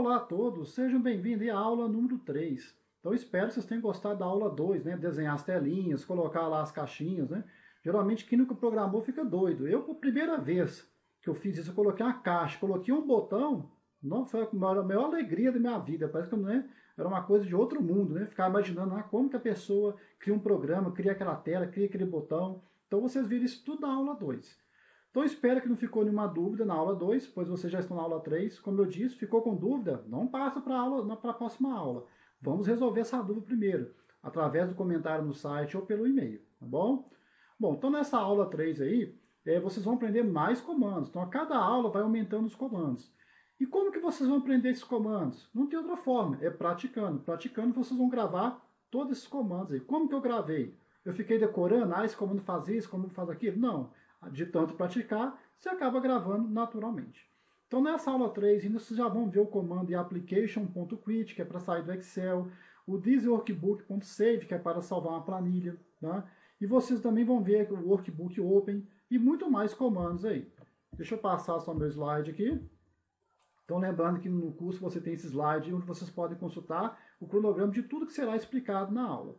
Olá a todos, sejam bem-vindos à aula número 3. Então espero que vocês tenham gostado da aula 2, né? Desenhar as telinhas, colocar lá as caixinhas, né? Geralmente quem nunca programou fica doido. Eu, por primeira vez que eu fiz isso, eu coloquei uma caixa, coloquei um botão, não foi a maior alegria da minha vida. Parece que, né, era uma coisa de outro mundo, né? Ficar imaginando como que a pessoa cria um programa, cria aquela tela, cria aquele botão. Então vocês viram isso tudo na aula 2. Então espero que não ficou nenhuma dúvida na aula 2, pois vocês já estão na aula 3. Como eu disse, ficou com dúvida? Não passa para a próxima aula. Vamos resolver essa dúvida primeiro, através do comentário no site ou pelo e-mail, tá bom? Bom, então nessa aula 3 aí, vocês vão aprender mais comandos. Então a cada aula vai aumentando os comandos. E como que vocês vão aprender esses comandos? Não tem outra forma, é praticando. Praticando vocês vão gravar todos esses comandos aí. Como que eu gravei? Eu fiquei decorando, esse comando faz isso, esse comando faz aquilo? Não. De tanto praticar, você acaba gravando naturalmente. Então nessa aula 3, ainda vocês já vão ver o comando application.quit, que é para sair do Excel, o thisworkbook.save, que é para salvar uma planilha, tá? E vocês também vão ver o workbook open e muito mais comandos aí. Deixa eu passar só meu slide aqui. Então lembrando que no curso você tem esse slide onde vocês podem consultar o cronograma de tudo que será explicado na aula.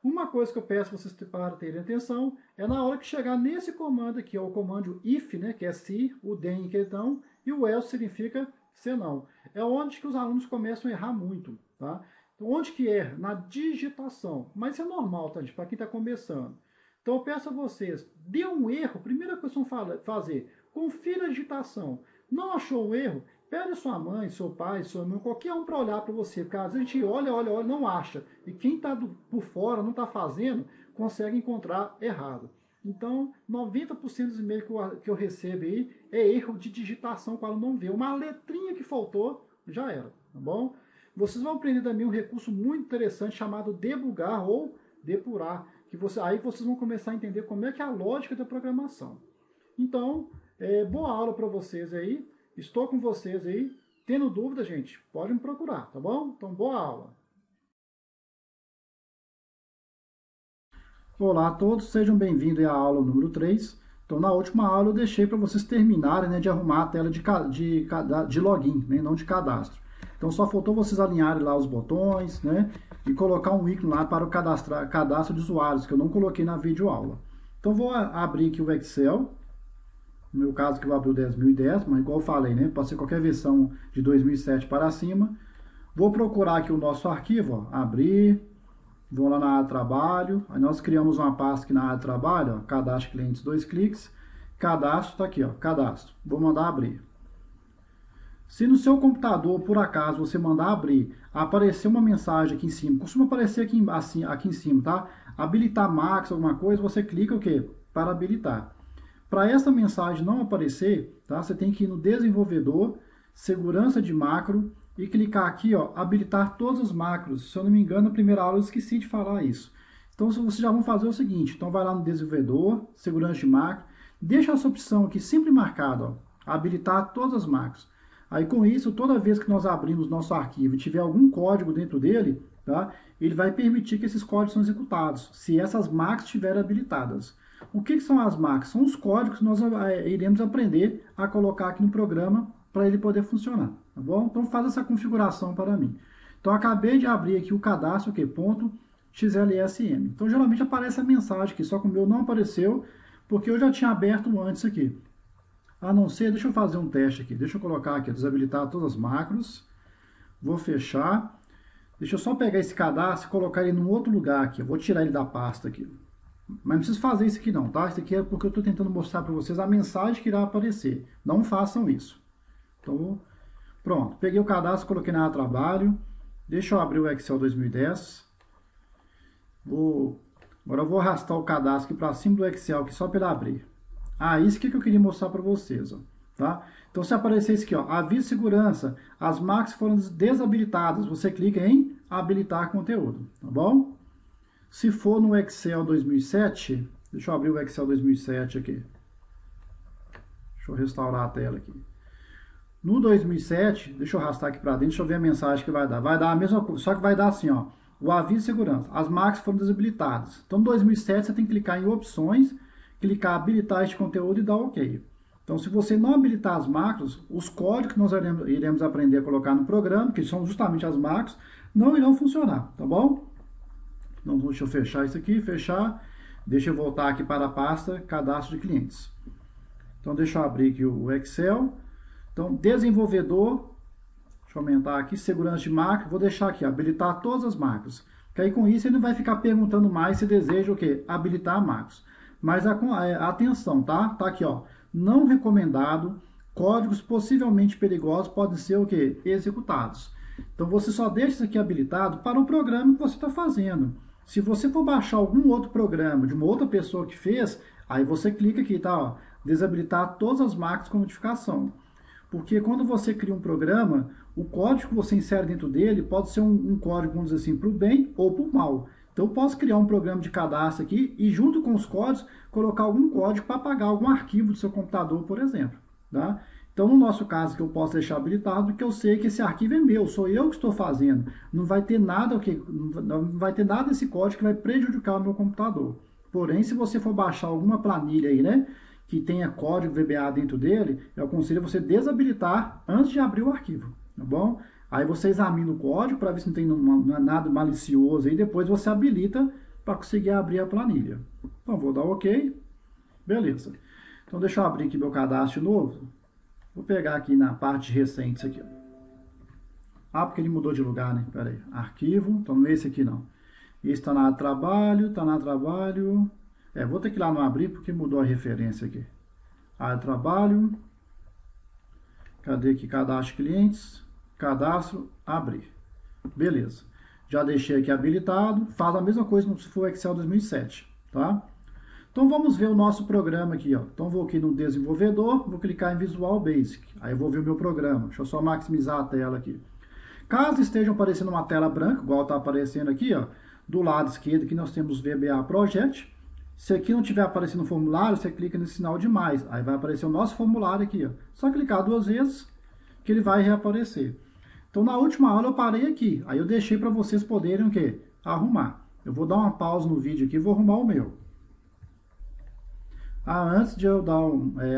Uma coisa que eu peço vocês para terem atenção é na hora que chegar nesse comando aqui, o comando if, né, que é se, o then que então, e o else significa se não. É onde que os alunos começam a errar muito, tá? Então, onde que erra? Na digitação. Mas isso é normal, tá, gente? Para quem está começando. Então eu peço a vocês, dê um erro, primeira coisa que vocês vão fazer, confira a digitação. Não achou um erro? Pede sua mãe, seu pai, sua irmã, qualquer um para olhar para você, porque às vezes a gente olha, não acha. E quem está por fora, não está fazendo, consegue encontrar errado. Então, 90% dos e-mails que eu recebo aí é erro de digitação, quando não vê. Uma letrinha que faltou, já era, tá bom? Vocês vão aprender também um recurso muito interessante chamado debugar ou depurar, que aí vocês vão começar a entender como é que é a lógica da programação. Então, boa aula para vocês aí. Estou com vocês aí. Tendo dúvida, gente, pode me procurar, tá bom? Então, boa aula. Olá a todos, sejam bem-vindos à aula número 3. Então, na última aula eu deixei para vocês terminarem, né, de arrumar a tela de login, né, não de cadastro. Então, só faltou vocês alinharem lá os botões, né, e colocar um ícone lá para o cadastro de usuários, que eu não coloquei na videoaula. Então, vou abrir aqui o Excel. No meu caso que eu abri o 10.010, mas igual eu falei, né? Pode ser qualquer versão de 2007 para cima. Vou procurar aqui o nosso arquivo, ó, abrir, vou lá na área trabalho, aí nós criamos uma pasta aqui na área trabalho, ó, cadastro clientes, 2 cliques, cadastro, tá aqui, ó, cadastro. Vou mandar abrir. Se no seu computador, por acaso, você mandar abrir, aparecer uma mensagem aqui em cima, costuma aparecer aqui, assim, aqui em cima, tá? Habilitar Max, alguma coisa, você clica o quê? Para habilitar. Para essa mensagem não aparecer, tá? Você tem que ir no desenvolvedor, segurança de macro e clicar aqui, ó, habilitar todos os macros. Se eu não me engano, na primeira aula eu esqueci de falar isso. Então vocês já vão fazer o seguinte, então vai lá no desenvolvedor, segurança de macro, deixa essa opção aqui sempre marcada, ó, habilitar todas as macros. Aí com isso, toda vez que nós abrimos nosso arquivo e tiver algum código dentro dele, tá? Ele vai permitir que esses códigos sejam executados, se essas macros estiverem habilitadas. O que são as macros? São os códigos que nós iremos aprender a colocar aqui no programa para ele poder funcionar, tá bom? Então faz essa configuração para mim. Então acabei de abrir aqui o cadastro, .xlsm. Então geralmente aparece a mensagem aqui, só que o meu não apareceu, porque eu já tinha aberto antes aqui. A não ser, deixa eu fazer um teste aqui, deixa eu colocar aqui, desabilitar todas as macros, vou fechar, deixa eu só pegar esse cadastro e colocar ele num outro lugar aqui, eu vou tirar ele da pasta aqui. Mas não precisa fazer isso aqui não, tá? Isso aqui é porque eu estou tentando mostrar para vocês a mensagem que irá aparecer. Não façam isso. Então, pronto. Peguei o cadastro, coloquei na área trabalho. Deixa eu abrir o Excel 2010. Agora eu vou arrastar o cadastro aqui para cima do Excel, aqui só para ele abrir. Isso que eu queria mostrar para vocês, ó, tá? Então, se aparecer isso aqui, ó, aviso de segurança, as macros foram desabilitadas, você clica em habilitar conteúdo, tá bom? Se for no Excel 2007, deixa eu abrir o Excel 2007 aqui. Deixa eu restaurar a tela aqui. No 2007, deixa eu arrastar aqui para dentro, deixa eu ver a mensagem que vai dar. Vai dar a mesma coisa, só que vai dar assim, ó. O aviso de segurança, as macros foram desabilitadas. Então, no 2007, você tem que clicar em opções, clicar habilitar este conteúdo e dar OK. Então, se você não habilitar as macros, os códigos que nós iremos aprender a colocar no programa, que são justamente as macros, não irão funcionar, tá bom? Então, deixa eu fechar isso aqui, fechar. Deixa eu voltar aqui para a pasta cadastro de clientes. Então, deixa eu abrir aqui o Excel. Então, desenvolvedor, deixa eu aumentar aqui, segurança de macro, vou deixar aqui, habilitar todas as macros. Que aí com isso ele não vai ficar perguntando mais se deseja o quê? Habilitar macros. Mas atenção, tá? Tá aqui, ó. Não recomendado, códigos possivelmente perigosos podem ser o quê? Executados. Então você só deixa isso aqui habilitado para o programa que você está fazendo. Se você for baixar algum outro programa de uma outra pessoa que fez, aí você clica aqui, tá? Ó, desabilitar todas as macros com notificação. Porque quando você cria um programa, o código que você insere dentro dele pode ser um código, vamos dizer assim, para o bem ou para o mal. Então eu posso criar um programa de cadastro aqui e junto com os códigos colocar algum código para apagar algum arquivo do seu computador, por exemplo. Tá? Então no nosso caso que eu posso deixar habilitado, porque eu sei que esse arquivo é meu, sou eu que estou fazendo. Não vai ter nada desse código que vai prejudicar o meu computador. Porém, se você for baixar alguma planilha aí, né, que tenha código VBA dentro dele, eu aconselho você desabilitar antes de abrir o arquivo, tá bom? Aí você examina o código para ver se não tem nada malicioso e depois você habilita para conseguir abrir a planilha. Então, vou dar OK. Beleza. Então, deixa eu abrir aqui meu cadastro de novo. Vou pegar aqui na parte de recentes aqui. Ah, porque ele mudou de lugar, né? Pera aí. Arquivo. Então, não é esse aqui, não. Esse está na trabalho, está na trabalho. Vou ter que ir lá no abrir porque mudou a referência aqui. Área de trabalho. Cadê aqui? Cadastro de clientes. Cadastro, abrir. Beleza. Já deixei aqui habilitado. Faz a mesma coisa se for Excel 2007, tá? Então vamos ver o nosso programa aqui, ó. Então vou aqui no desenvolvedor, vou clicar em Visual Basic. Aí eu vou ver o meu programa. Deixa eu só maximizar a tela aqui. Caso esteja aparecendo uma tela branca, igual está aparecendo aqui, ó, do lado esquerdo aqui nós temos VBA Project. Se aqui não estiver aparecendo o formulário, você clica nesse sinal de mais. Aí vai aparecer o nosso formulário aqui, ó. Só clicar 2 vezes que ele vai reaparecer. Então, na última aula eu parei aqui. Aí eu deixei para vocês poderem o quê? Arrumar. Eu vou dar uma pausa no vídeo aqui e vou arrumar o meu. Antes de eu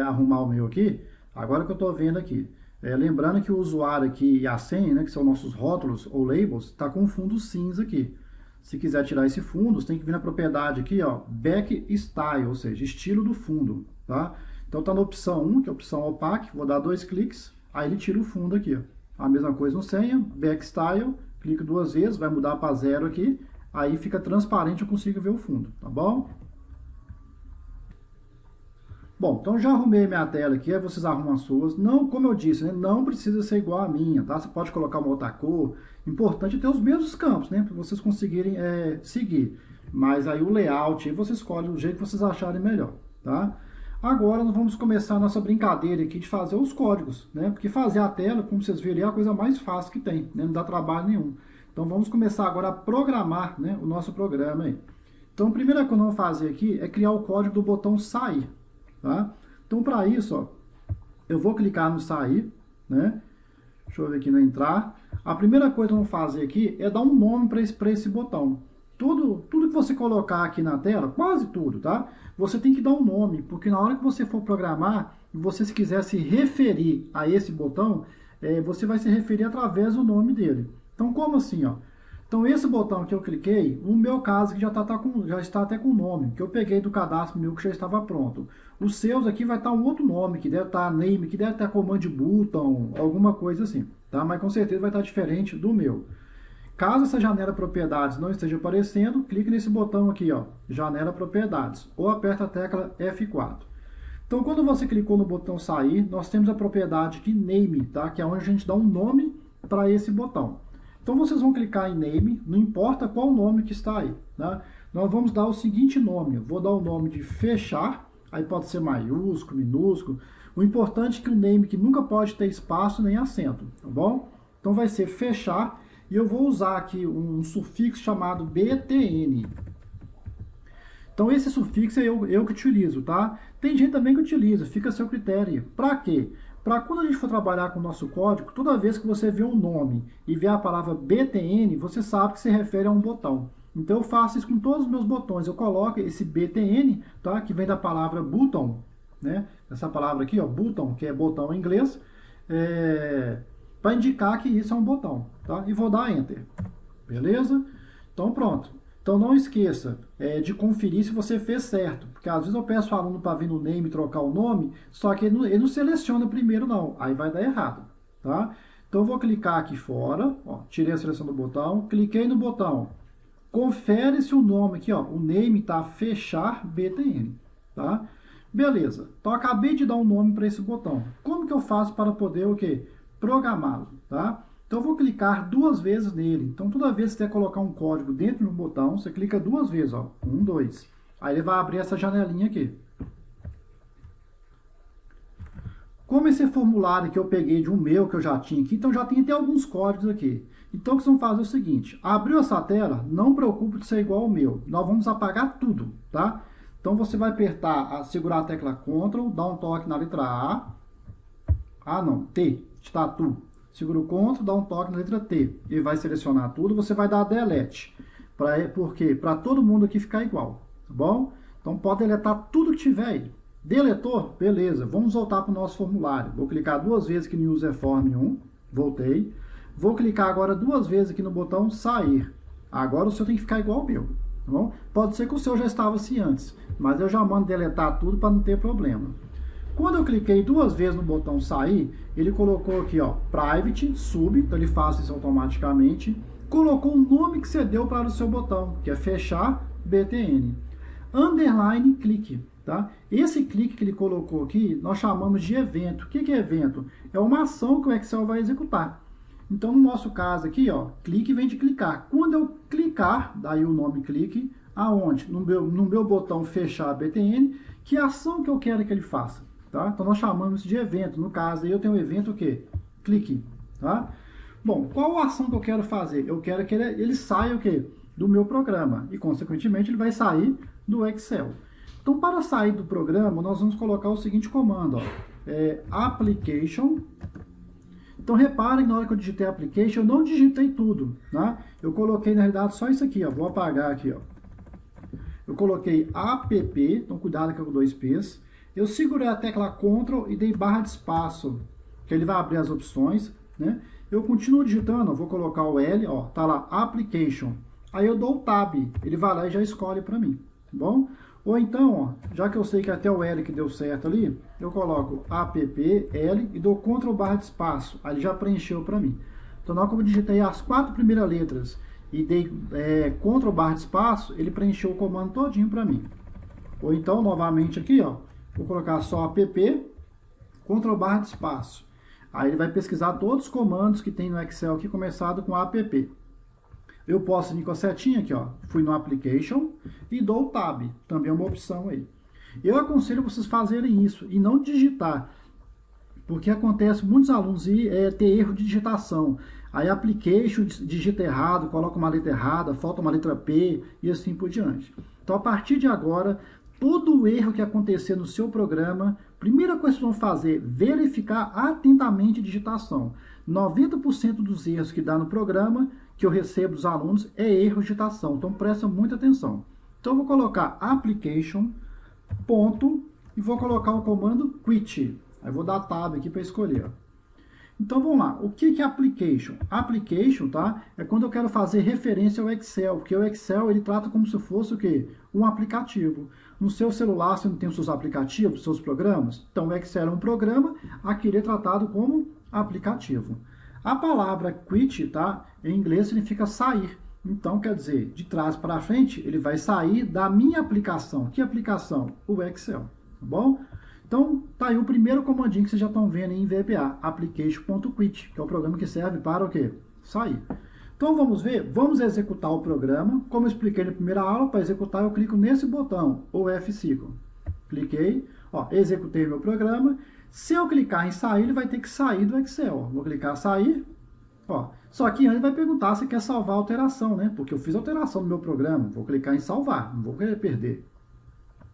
arrumar o meu aqui, agora que eu estou vendo aqui, lembrando que o usuário aqui e a senha, né, que são nossos rótulos ou labels, está com fundo cinza aqui. Se quiser tirar esse fundo, você tem que vir na propriedade aqui, ó, Back Style, ou seja, estilo do fundo, tá? Então está na opção 1, que é a opção opaque, vou dar 2 cliques, aí ele tira o fundo aqui, ó. A mesma coisa no senha, Back Style, clico 2 vezes, vai mudar para 0 aqui, aí fica transparente, eu consigo ver o fundo, tá bom? Bom, então já arrumei minha tela aqui, aí vocês arrumam as suas. Não, como eu disse, né, não precisa ser igual a minha, tá? Você pode colocar uma outra cor. Importante é ter os mesmos campos, né? Para vocês conseguirem seguir. Mas aí o layout, aí você escolhe o jeito que vocês acharem melhor, tá? Agora nós vamos começar a nossa brincadeira aqui de fazer os códigos, né? Porque fazer a tela, como vocês viram, é a coisa mais fácil que tem, né? Não dá trabalho nenhum. Então vamos começar agora a programar, né, o nosso programa aí. Então a primeira coisa que nós vamos fazer aqui é criar o código do botão sair. Tá? Então, para isso, ó, eu vou clicar no sair, né? Deixa eu ver aqui no entrar. A primeira coisa que vamos fazer aqui é dar um nome para esse botão. Tudo que você colocar aqui na tela, quase tudo, tá? Você tem que dar um nome, porque na hora que você for programar, e você se quiser se referir a esse botão, você vai se referir através do nome dele. Então, como assim, ó? Então, esse botão que eu cliquei, no meu caso, que já está até com o nome, que eu peguei do cadastro meu que já estava pronto. Os seus aqui vai estar um outro nome, que deve estar name, que deve estar command button, alguma coisa assim, tá? Mas com certeza vai estar diferente do meu. Caso essa janela propriedades não esteja aparecendo, clique nesse botão aqui, ó, janela propriedades, ou aperta a tecla F4. Então, quando você clicou no botão sair, nós temos a propriedade aqui name, tá? Que é onde a gente dá um nome para esse botão. Então, vocês vão clicar em Name, não importa qual nome que está aí, né? Nós vamos dar o seguinte nome, eu vou dar o nome de fechar, aí pode ser maiúsculo, minúsculo. O importante é que o name que nunca pode ter espaço nem acento, tá bom? Então, vai ser fechar, e eu vou usar aqui um sufixo chamado BTN. Então, esse sufixo é eu que utilizo, tá? Tem gente também que utiliza, fica a seu critério. Para quê? Para quando a gente for trabalhar com o nosso código, toda vez que você vê um nome e vê a palavra BTN, você sabe que se refere a um botão. Então eu faço isso com todos os meus botões. Eu coloco esse BTN, tá? Que vem da palavra button, né? Essa palavra aqui, ó, button, que é botão em inglês, para indicar que isso é um botão, tá? E vou dar Enter, beleza? Então pronto. Então não esqueça de conferir se você fez certo, porque às vezes eu peço ao aluno para vir no name e trocar o nome, só que ele não seleciona primeiro não, aí vai dar errado, tá? Então eu vou clicar aqui fora, ó, tirei a seleção do botão, cliquei no botão, confere se o nome aqui, ó, o name tá fechar BTN, tá? Beleza. Então acabei de dar um nome para esse botão. Como que eu faço para poder o quê? Programá-lo, tá? Então eu vou clicar 2 vezes nele. Então toda vez que você quer colocar um código dentro do botão, você clica 2 vezes, ó, 1, 2. Aí ele vai abrir essa janelinha aqui. Como esse formulário que eu peguei de um meu que eu já tinha aqui, então já tem até alguns códigos aqui. Então o que vocês vão fazer é o seguinte, abriu essa tela, não preocupe de ser igual ao meu. Nós vamos apagar tudo, tá? Então você vai apertar, segurar a tecla Ctrl, dar um toque na letra T, tatu. Segura o Ctrl, dá um toque na letra T. Ele vai selecionar tudo, você vai dar Delete. Por quê? Para todo mundo aqui ficar igual, tá bom? Então pode deletar tudo que tiver aí. Deletou? Beleza. Vamos voltar para o nosso formulário. Vou clicar 2 vezes aqui no User Form 1. Voltei. Vou clicar agora 2 vezes aqui no botão Sair. Agora o seu tem que ficar igual ao meu, tá bom? Pode ser que o seu já estava assim antes, mas eu já mando deletar tudo para não ter problema. Quando eu cliquei 2 vezes no botão Sair, ele colocou aqui, ó, Private, Sub, então ele faz isso automaticamente. Colocou o nome que você deu para o seu botão, que é Fechar BTN. Underline Clique. Tá? Esse clique que ele colocou aqui, nós chamamos de evento. O que é evento? É uma ação que o Excel vai executar. Então, no nosso caso aqui, ó, clique vem de clicar. Quando eu clicar, daí o nome clique, aonde? No meu botão fechar BTN, que ação que eu quero que ele faça. Tá? Então, nós chamamos de evento. No caso, aí eu tenho um evento o quê? Clique. Tá? Bom, qual a ação que eu quero fazer? Eu quero que ele saia o quê? Do meu programa. E, consequentemente, ele vai sair do Excel. Então, para sair do programa, nós vamos colocar o seguinte comando, ó, application. Então, reparem, na hora que eu digitei application, eu não digitei tudo, né? Eu coloquei, na realidade, só isso aqui, ó, vou apagar aqui, ó. Eu coloquei app, então cuidado com 2 P's. Eu segurei a tecla Ctrl e dei barra de espaço, que ele vai abrir as opções, né? Eu continuo digitando, ó, vou colocar o L, ó, tá lá, application. Aí eu dou o Tab, ele vai lá e já escolhe para mim, tá bom? Ou então, ó, já que eu sei que até o L que deu certo ali, eu coloco app, L e dou Ctrl barra de espaço. Aí ele já preencheu para mim. Então, na hora que eu digitei as 4 primeiras letras e dei Ctrl barra de espaço, ele preencheu o comando todinho para mim. Ou então, novamente aqui, ó, vou colocar só app, Ctrl barra de espaço. Aí ele vai pesquisar todos os comandos que tem no Excel aqui, começado com app. Eu posso vir com a setinha aqui, ó, fui no Application e dou o Tab, também é uma opção aí. Eu aconselho vocês fazerem isso e não digitar, porque acontece muitos alunos ter erro de digitação. Aí Application digita errado, coloca uma letra errada, falta uma letra P e assim por diante. Então a partir de agora, todo o erro que acontecer no seu programa, primeira coisa que vocês vão fazer, verificar atentamente a digitação. 90% dos erros que dá no programa, que eu recebo dos alunos, é erro de digitação. Então, presta muita atenção. Então, eu vou colocar application, ponto, e vou colocar o comando quit. Aí, vou dar tab aqui para escolher. Ó. Então, vamos lá. O que é application? Application, tá? É quando eu quero fazer referência ao Excel, porque o Excel, ele trata como se fosse o quê? Um aplicativo. No seu celular, você não tem os seus aplicativos, os seus programas? Então, o Excel é um programa, aqui ele é tratado como aplicativo. A palavra quit, tá? Em inglês significa sair. Então, quer dizer, de trás para frente, ele vai sair da minha aplicação. Que aplicação? O Excel, tá bom? Então, tá aí o primeiro comandinho que vocês já estão vendo em VBA, application.quit, que é o programa que serve para o quê? Sair. Então, vamos ver? Vamos executar o programa. Como eu expliquei na primeira aula, para executar eu clico nesse botão, o F5. Cliquei, ó, executei meu programa. Se eu clicar em sair, ele vai ter que sair do Excel. Vou clicar sair, ó. Só que antes vai perguntar se quer salvar a alteração, né? Porque eu fiz alteração no meu programa. Vou clicar em salvar, não vou querer perder.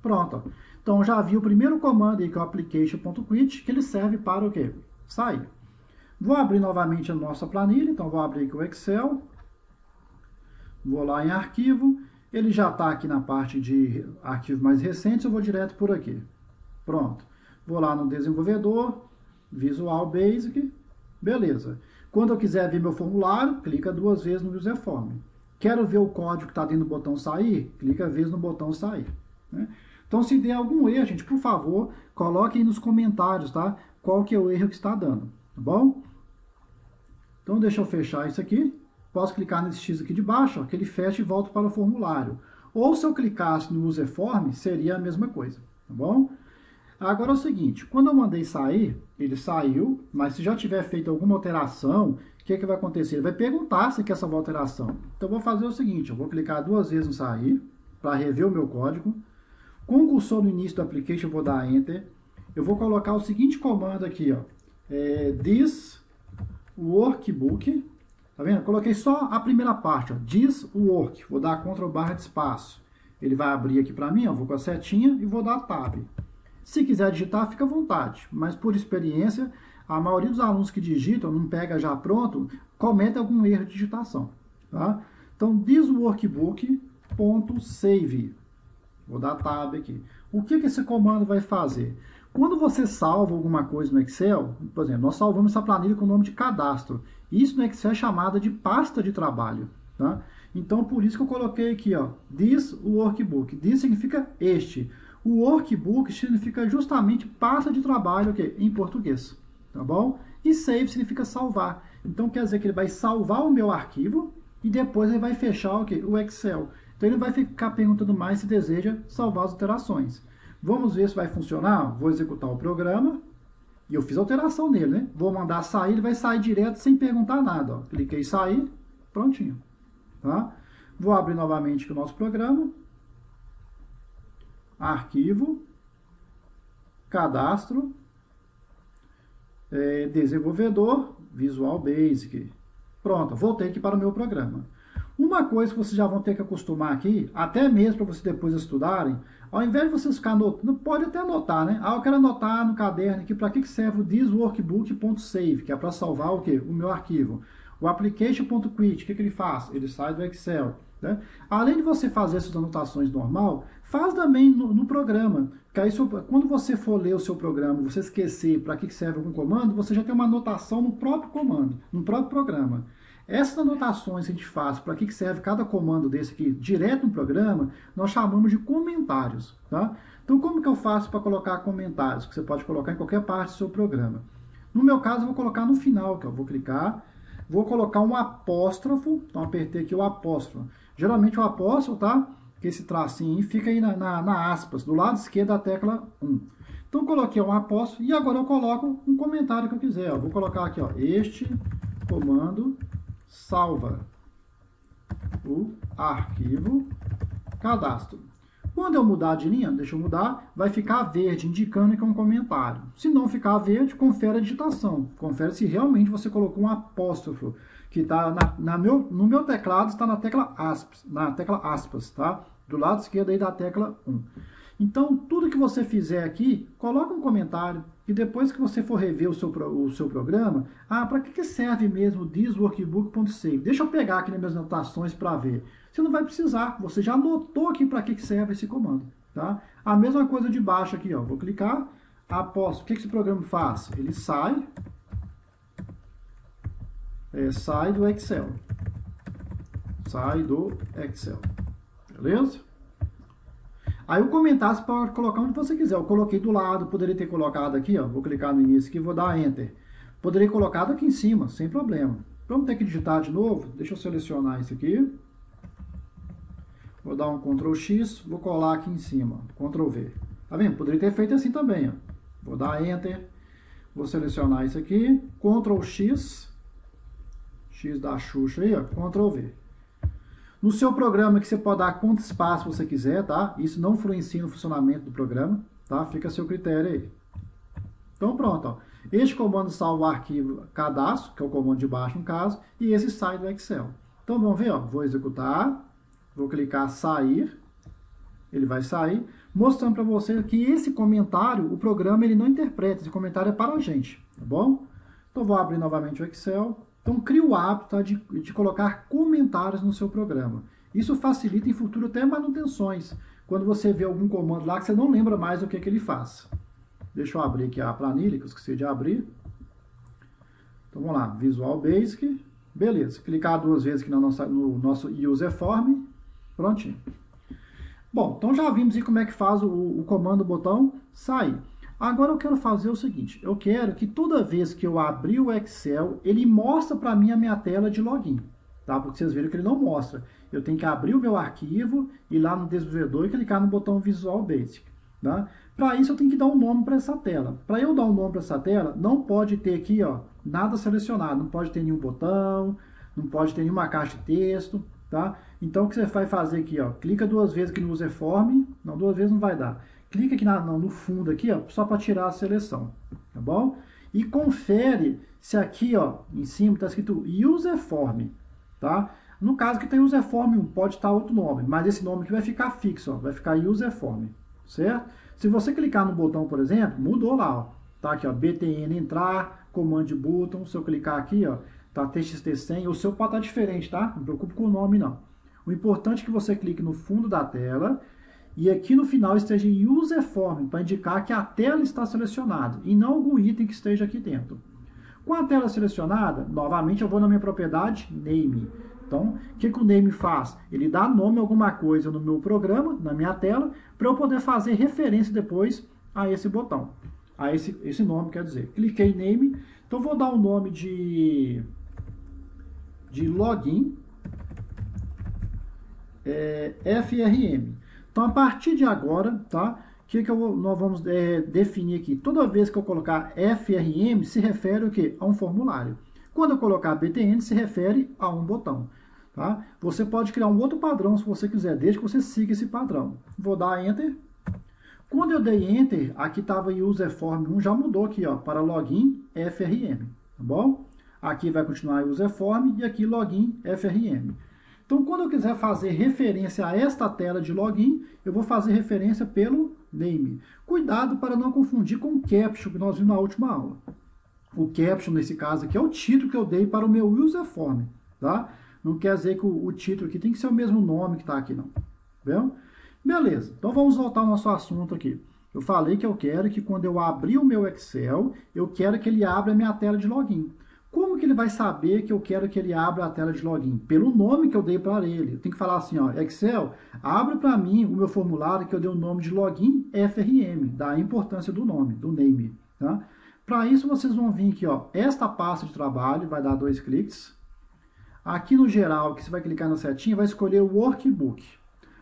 Pronto, ó. Então, já vi o primeiro comando aí, que é o application.quit, que ele serve para o quê? Sair. Vou abrir novamente a nossa planilha, então vou abrir aqui o Excel. Vou lá em arquivo. Ele já está aqui na parte de arquivos mais recentes, eu vou direto por aqui. Pronto. Vou lá no desenvolvedor, Visual Basic, beleza. Quando eu quiser ver meu formulário, clica 2 vezes no User Form. Quero ver o código que está dentro do botão sair? Clica vez no botão sair. Né? Então, se der algum erro, gente, por favor, coloque aí nos comentários, tá? Qual que é o erro que está dando, tá bom? Então, deixa eu fechar isso aqui. Posso clicar nesse X aqui de baixo, ó, que ele fecha e volta para o formulário. Ou se eu clicasse no User Form, seria a mesma coisa, tá bom? Agora é o seguinte, quando eu mandei sair, ele saiu, mas se já tiver feito alguma alteração, o que vai acontecer? Ele vai perguntar se quer essa alteração. Então, eu vou fazer o seguinte, eu vou clicar 2 vezes no sair, para rever o meu código. Com o cursor no início do application, eu vou dar Enter. Eu vou colocar o seguinte comando aqui, ó, this workbook, tá vendo? Coloquei só a primeira parte, ó, this work, vou dar Ctrl barra de espaço. Ele vai abrir aqui para mim, ó, vou com a setinha e vou dar Tab. Se quiser digitar, fica à vontade, mas por experiência, a maioria dos alunos que digitam, não pega já pronto, comete algum erro de digitação. Tá? Então, thisworkbook.save. Vou dar Tab aqui. O que esse comando vai fazer? Quando você salva alguma coisa no Excel, por exemplo, nós salvamos essa planilha com o nome de cadastro. Isso no Excel é chamada de pasta de trabalho. Tá? Então, por isso que eu coloquei aqui, ó, this workbook. This significa este. O workbook significa justamente pasta de trabalho, okay, em português, tá bom? E save significa salvar. Então, quer dizer que ele vai salvar o meu arquivo e depois ele vai fechar okay, o Excel. Então, ele vai ficar perguntando mais se deseja salvar as alterações. Vamos ver se vai funcionar? Vou executar o programa e eu fiz a alteração nele, né? Vou mandar sair, ele vai sair direto sem perguntar nada. Ó. Cliquei em sair, prontinho. Tá? Vou abrir novamente o nosso programa. Arquivo, cadastro, desenvolvedor, Visual Basic. Pronto, voltei aqui para o meu programa. Uma coisa que vocês já vão ter que acostumar aqui, até mesmo para vocês depois estudarem, ao invés de vocês ficar anotando, pode até anotar, né? Ah, eu quero anotar no caderno aqui para que serve o thisworkbook.save, que é para salvar o quê? O meu arquivo. O application.quit, o que ele faz? Ele sai do Excel. Né? Além de você fazer essas anotações normal, faz também no programa. Que aí, quando você for ler o seu programa, você esquecer para que serve algum comando, você já tem uma anotação no próprio comando, no próprio programa. Essas anotações que a gente faz, para que serve cada comando desse aqui, direto no programa, nós chamamos de comentários. Tá? Então, como que eu faço para colocar comentários? Que você pode colocar em qualquer parte do seu programa. No meu caso, eu vou colocar no final, que eu vou clicar, vou colocar um apóstrofo, então apertei aqui o apóstrofo. Geralmente o apóstrofo, tá? Que esse tracinho fica aí na aspas, do lado esquerdo da tecla 1. Então coloquei um apóstrofo e agora eu coloco um comentário que eu quiser. Ó. Vou colocar aqui, ó, este comando salva o arquivo cadastro. Quando eu mudar de linha, deixa eu mudar, vai ficar verde, indicando que é um comentário. Se não ficar verde, confere a digitação. Confere se realmente você colocou um apóstrofo, que está no meu teclado, está na tecla aspas, tá? Do lado esquerdo aí da tecla 1. Então, tudo que você fizer aqui, coloca um comentário, e depois que você for rever o seu programa, para que serve mesmo o thisworkbook.save? Deixa eu pegar aqui nas minhas anotações para ver. Você não vai precisar, você já anotou aqui para que serve esse comando. Tá? A mesma coisa de baixo aqui, ó. Vou clicar, após, o que esse programa faz? Ele sai do Excel. Sai do Excel. Beleza? Aí o comentário você pode colocar onde você quiser. Eu coloquei do lado, poderia ter colocado aqui, ó. Vou clicar no início aqui e vou dar Enter. Poderia ter colocado aqui em cima, sem problema. Vamos ter que digitar de novo. Deixa eu selecionar isso aqui. Vou dar um Ctrl X, vou colar aqui em cima. Ctrl V. Tá vendo? Poderia ter feito assim também, ó. Vou dar Enter. Vou selecionar isso aqui. Ctrl X. X da Xuxa aí, ó. Ctrl V. No seu programa que você pode dar quanto espaço você quiser, tá? Isso não influencia no funcionamento do programa, tá? Fica a seu critério aí. Então pronto, ó. Este comando salva o arquivo cadastro, que é o comando de baixo no caso, e esse sai do Excel. Então vamos ver, ó. Vou executar, vou clicar sair, ele vai sair, mostrando para você que esse comentário, o programa ele não interpreta, esse comentário é para a gente, tá bom? Então vou abrir novamente o Excel. Então, crie o hábito, tá, de colocar comentários no seu programa. Isso facilita em futuro até manutenções, quando você vê algum comando lá que você não lembra mais o que ele faz. Deixa eu abrir aqui a planilha, que eu esqueci de abrir. Então, vamos lá, Visual Basic. Beleza, clicar 2 vezes aqui no nosso User Form. Prontinho. Bom, então já vimos aí como é que faz o comando botão sair. Agora eu quero fazer o seguinte, eu quero que toda vez que eu abrir o Excel, ele mostra para mim a minha tela de login, tá? Porque vocês viram que ele não mostra. Eu tenho que abrir o meu arquivo, ir lá no desenvolvedor e clicar no botão Visual Basic, tá? Para isso eu tenho que dar um nome para essa tela. Para eu dar um nome para essa tela, não pode ter aqui, ó, nada selecionado, não pode ter nenhum botão, não pode ter nenhuma caixa de texto, tá? Então o que você vai fazer aqui, ó, clica 2 vezes aqui no User Form, não, 2 vezes não vai dar. Clica aqui no fundo aqui, ó, só para tirar a seleção, tá bom? E confere se aqui, ó, em cima está escrito User Form, tá? No caso que tem User Form 1, pode estar outro nome, mas esse nome aqui vai ficar fixo, ó, vai ficar User Form, certo? Se você clicar no botão, por exemplo, mudou lá, ó, tá aqui, ó, BTN entrar, Command Button, se eu clicar aqui, ó, tá TXT100, o seu pode estar diferente, tá? Não preocupe com o nome, não. O importante é que você clique no fundo da tela e aqui no final esteja em User Form, para indicar que a tela está selecionada e não algum item que esteja aqui dentro. Com a tela selecionada, novamente eu vou na minha propriedade Name. Então, o que o Name faz? Ele dá nome a alguma coisa no meu programa, na minha tela, para eu poder fazer referência depois a esse botão. A esse nome, quer dizer. Cliquei em Name, então vou dar um nome de Login FRM. Então, a partir de agora, tá? O que nós vamos definir aqui? Toda vez que eu colocar FRM, se refere o quê? A um formulário. Quando eu colocar BTN, se refere a um botão. Tá? Você pode criar um outro padrão se você quiser, desde que você siga esse padrão. Vou dar Enter. Quando eu dei Enter, aqui estava User Form 1, já mudou aqui, ó, para Login FRM. Tá bom? Aqui vai continuar User Form e aqui Login FRM. Então, quando eu quiser fazer referência a esta tela de login, eu vou fazer referência pelo name. Cuidado para não confundir com o caption que nós vimos na última aula. O caption, nesse caso aqui, é o título que eu dei para o meu user form, tá? Não quer dizer que o título aqui tem que ser o mesmo nome que está aqui, não. Bem? Beleza, então vamos voltar ao nosso assunto aqui. Eu falei que eu quero que quando eu abrir o meu Excel, eu quero que ele abra a minha tela de login. Como que ele vai saber que eu quero que ele abra a tela de login? Pelo nome que eu dei para ele. Eu tenho que falar assim, ó, Excel, abre para mim o meu formulário que eu dei o nome de Login FRM, da importância do nome, do name. Tá? Para isso, vocês vão vir aqui, ó, esta pasta de trabalho, vai dar 2 cliques. Aqui no geral, que você vai clicar na setinha, vai escolher o Workbook.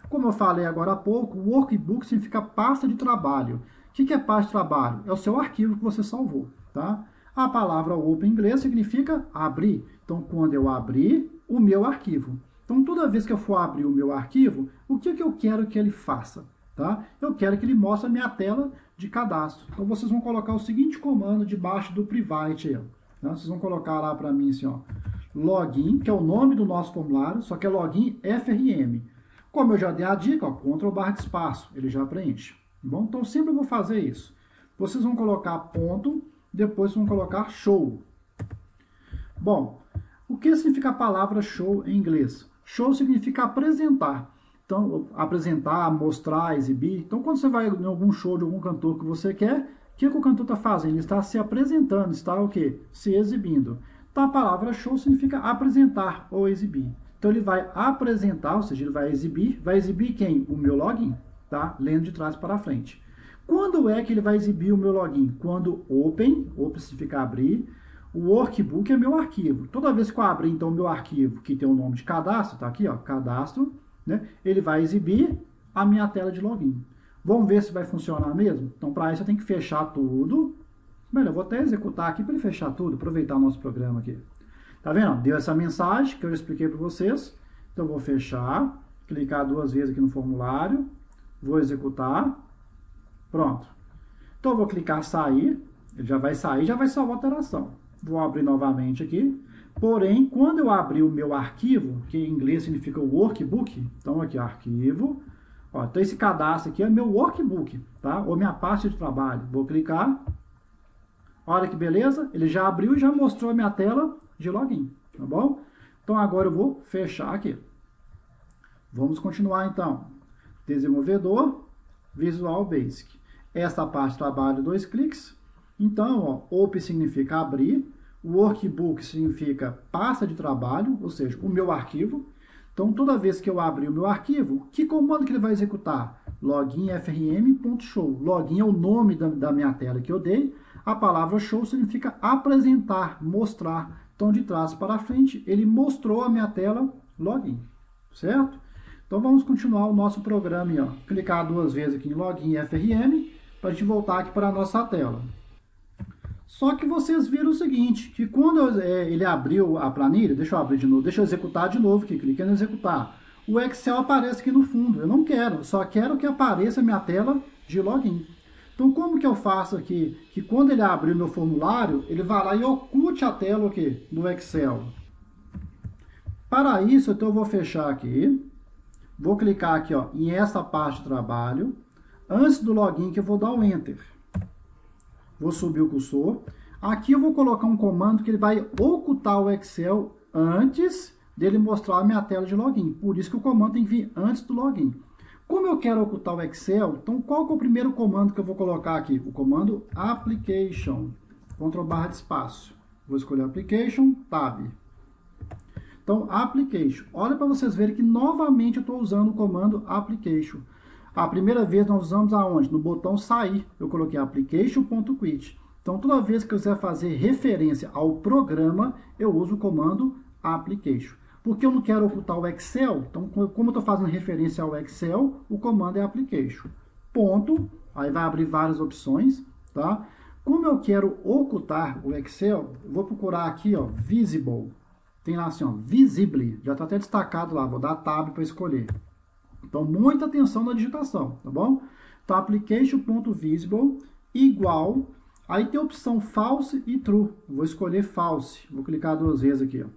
Como eu falei agora há pouco, o Workbook significa pasta de trabalho. O que é pasta de trabalho? É o seu arquivo que você salvou, tá? A palavra open em inglês significa abrir. Então, quando eu abrir o meu arquivo. Então, toda vez que eu for abrir o meu arquivo, o que eu quero que ele faça? Tá? Eu quero que ele mostre a minha tela de cadastro. Então, vocês vão colocar o seguinte comando debaixo do private. Aí, ó. Tá? Vocês vão colocar lá para mim assim, ó, login, que é o nome do nosso formulário, só que é login FRM. Como eu já dei a dica, ó, Ctrl / espaço, ele já preenche. Bom? Então, sempre eu vou fazer isso. Vocês vão colocar ponto, depois vão colocar show. Bom, o que significa a palavra show em inglês? Show significa apresentar. Então, apresentar, mostrar, exibir. Então, quando você vai em algum show de algum cantor que você quer, o que o cantor está fazendo? Ele está se apresentando, está o quê? Se exibindo. Então, a palavra show significa apresentar ou exibir. Então, ele vai apresentar, ou seja, ele vai exibir quem? O meu login, tá? Lendo de trás para frente. Quando é que ele vai exibir o meu login? Quando open significa abrir, o workbook é meu arquivo. Toda vez que eu abrir, então, o meu arquivo, que tem o nome de cadastro, tá aqui, ó, cadastro, né? Ele vai exibir a minha tela de login. Vamos ver se vai funcionar mesmo? Então, para isso, eu tenho que fechar tudo. Melhor, eu vou até executar aqui para ele fechar tudo, aproveitar o nosso programa aqui. Tá vendo? Deu essa mensagem que eu já expliquei para vocês. Então, eu vou fechar, clicar 2 vezes aqui no formulário, vou executar. Pronto. Então, eu vou clicar sair, ele já vai sair, já vai salvar a alteração. Vou abrir novamente aqui. Porém, quando eu abrir o meu arquivo, que em inglês significa workbook, então aqui, arquivo, ó, então esse cadastro aqui é meu workbook, tá? Ou minha pasta de trabalho. Vou clicar. Olha que beleza, ele já abriu e já mostrou a minha tela de login, tá bom? Então, agora eu vou fechar aqui. Vamos continuar, então. Desenvolvedor, Visual Basic. Essa parte trabalho 2 cliques. Então, ó, Open significa abrir, o Workbook significa pasta de trabalho, ou seja, o meu arquivo. Então, toda vez que eu abrir o meu arquivo, que comando que ele vai executar? Login frm.show. Login é o nome da minha tela que eu dei. A palavra show significa apresentar, mostrar. Então, de trás para frente, ele mostrou a minha tela login, certo? Então, vamos continuar o nosso programa. Ó. Clicar 2 vezes aqui em Login frm, para a gente voltar aqui para a nossa tela. Só que vocês viram o seguinte, que quando ele abriu a planilha, deixa eu abrir de novo, deixa eu executar de novo aqui, cliquei em executar. O Excel aparece aqui no fundo, eu não quero, só quero que apareça a minha tela de login. Então, como que eu faço aqui, que quando ele abrir o meu formulário, ele vai lá e oculte a tela aqui, do Excel. Para isso, então eu vou fechar aqui, vou clicar aqui ó, em essa parte de trabalho, antes do login que eu vou dar o Enter. Vou subir o cursor. Aqui eu vou colocar um comando que ele vai ocultar o Excel antes dele mostrar a minha tela de login. Por isso que o comando tem que vir antes do login. Como eu quero ocultar o Excel, então qual que é o primeiro comando que eu vou colocar aqui? O comando Application, Ctrl+ de espaço. Vou escolher Application, Tab. Então, Application. Olha para vocês verem que novamente eu estou usando o comando Application. A primeira vez nós usamos aonde? No botão sair. Eu coloquei application.quit. Então, toda vez que eu quiser fazer referência ao programa, eu uso o comando application. Porque eu não quero ocultar o Excel, então, como eu estou fazendo referência ao Excel, o comando é application. Ponto. Aí vai abrir várias opções, tá? Como eu quero ocultar o Excel, eu vou procurar aqui, ó, visible. Tem lá assim, ó, visible. Já está até destacado lá. Vou dar tab para escolher. Então, muita atenção na digitação, tá bom? Então, application.visible igual, aí tem a opção false e true. Eu vou escolher false, vou clicar 2 vezes aqui, ó.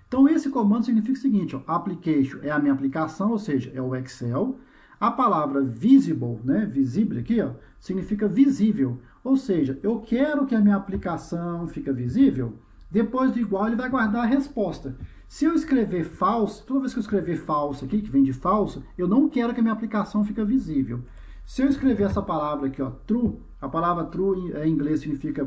Então, esse comando significa o seguinte, ó, application é a minha aplicação, ou seja, é o Excel. A palavra visible, né, visível aqui, ó, significa visível, ou seja, eu quero que a minha aplicação fique visível. Depois do igual, ele vai guardar a resposta. Se eu escrever false, toda vez que eu escrever false aqui, que vem de falso, eu não quero que a minha aplicação fique visível. Se eu escrever essa palavra aqui, ó, true, a palavra true em inglês significa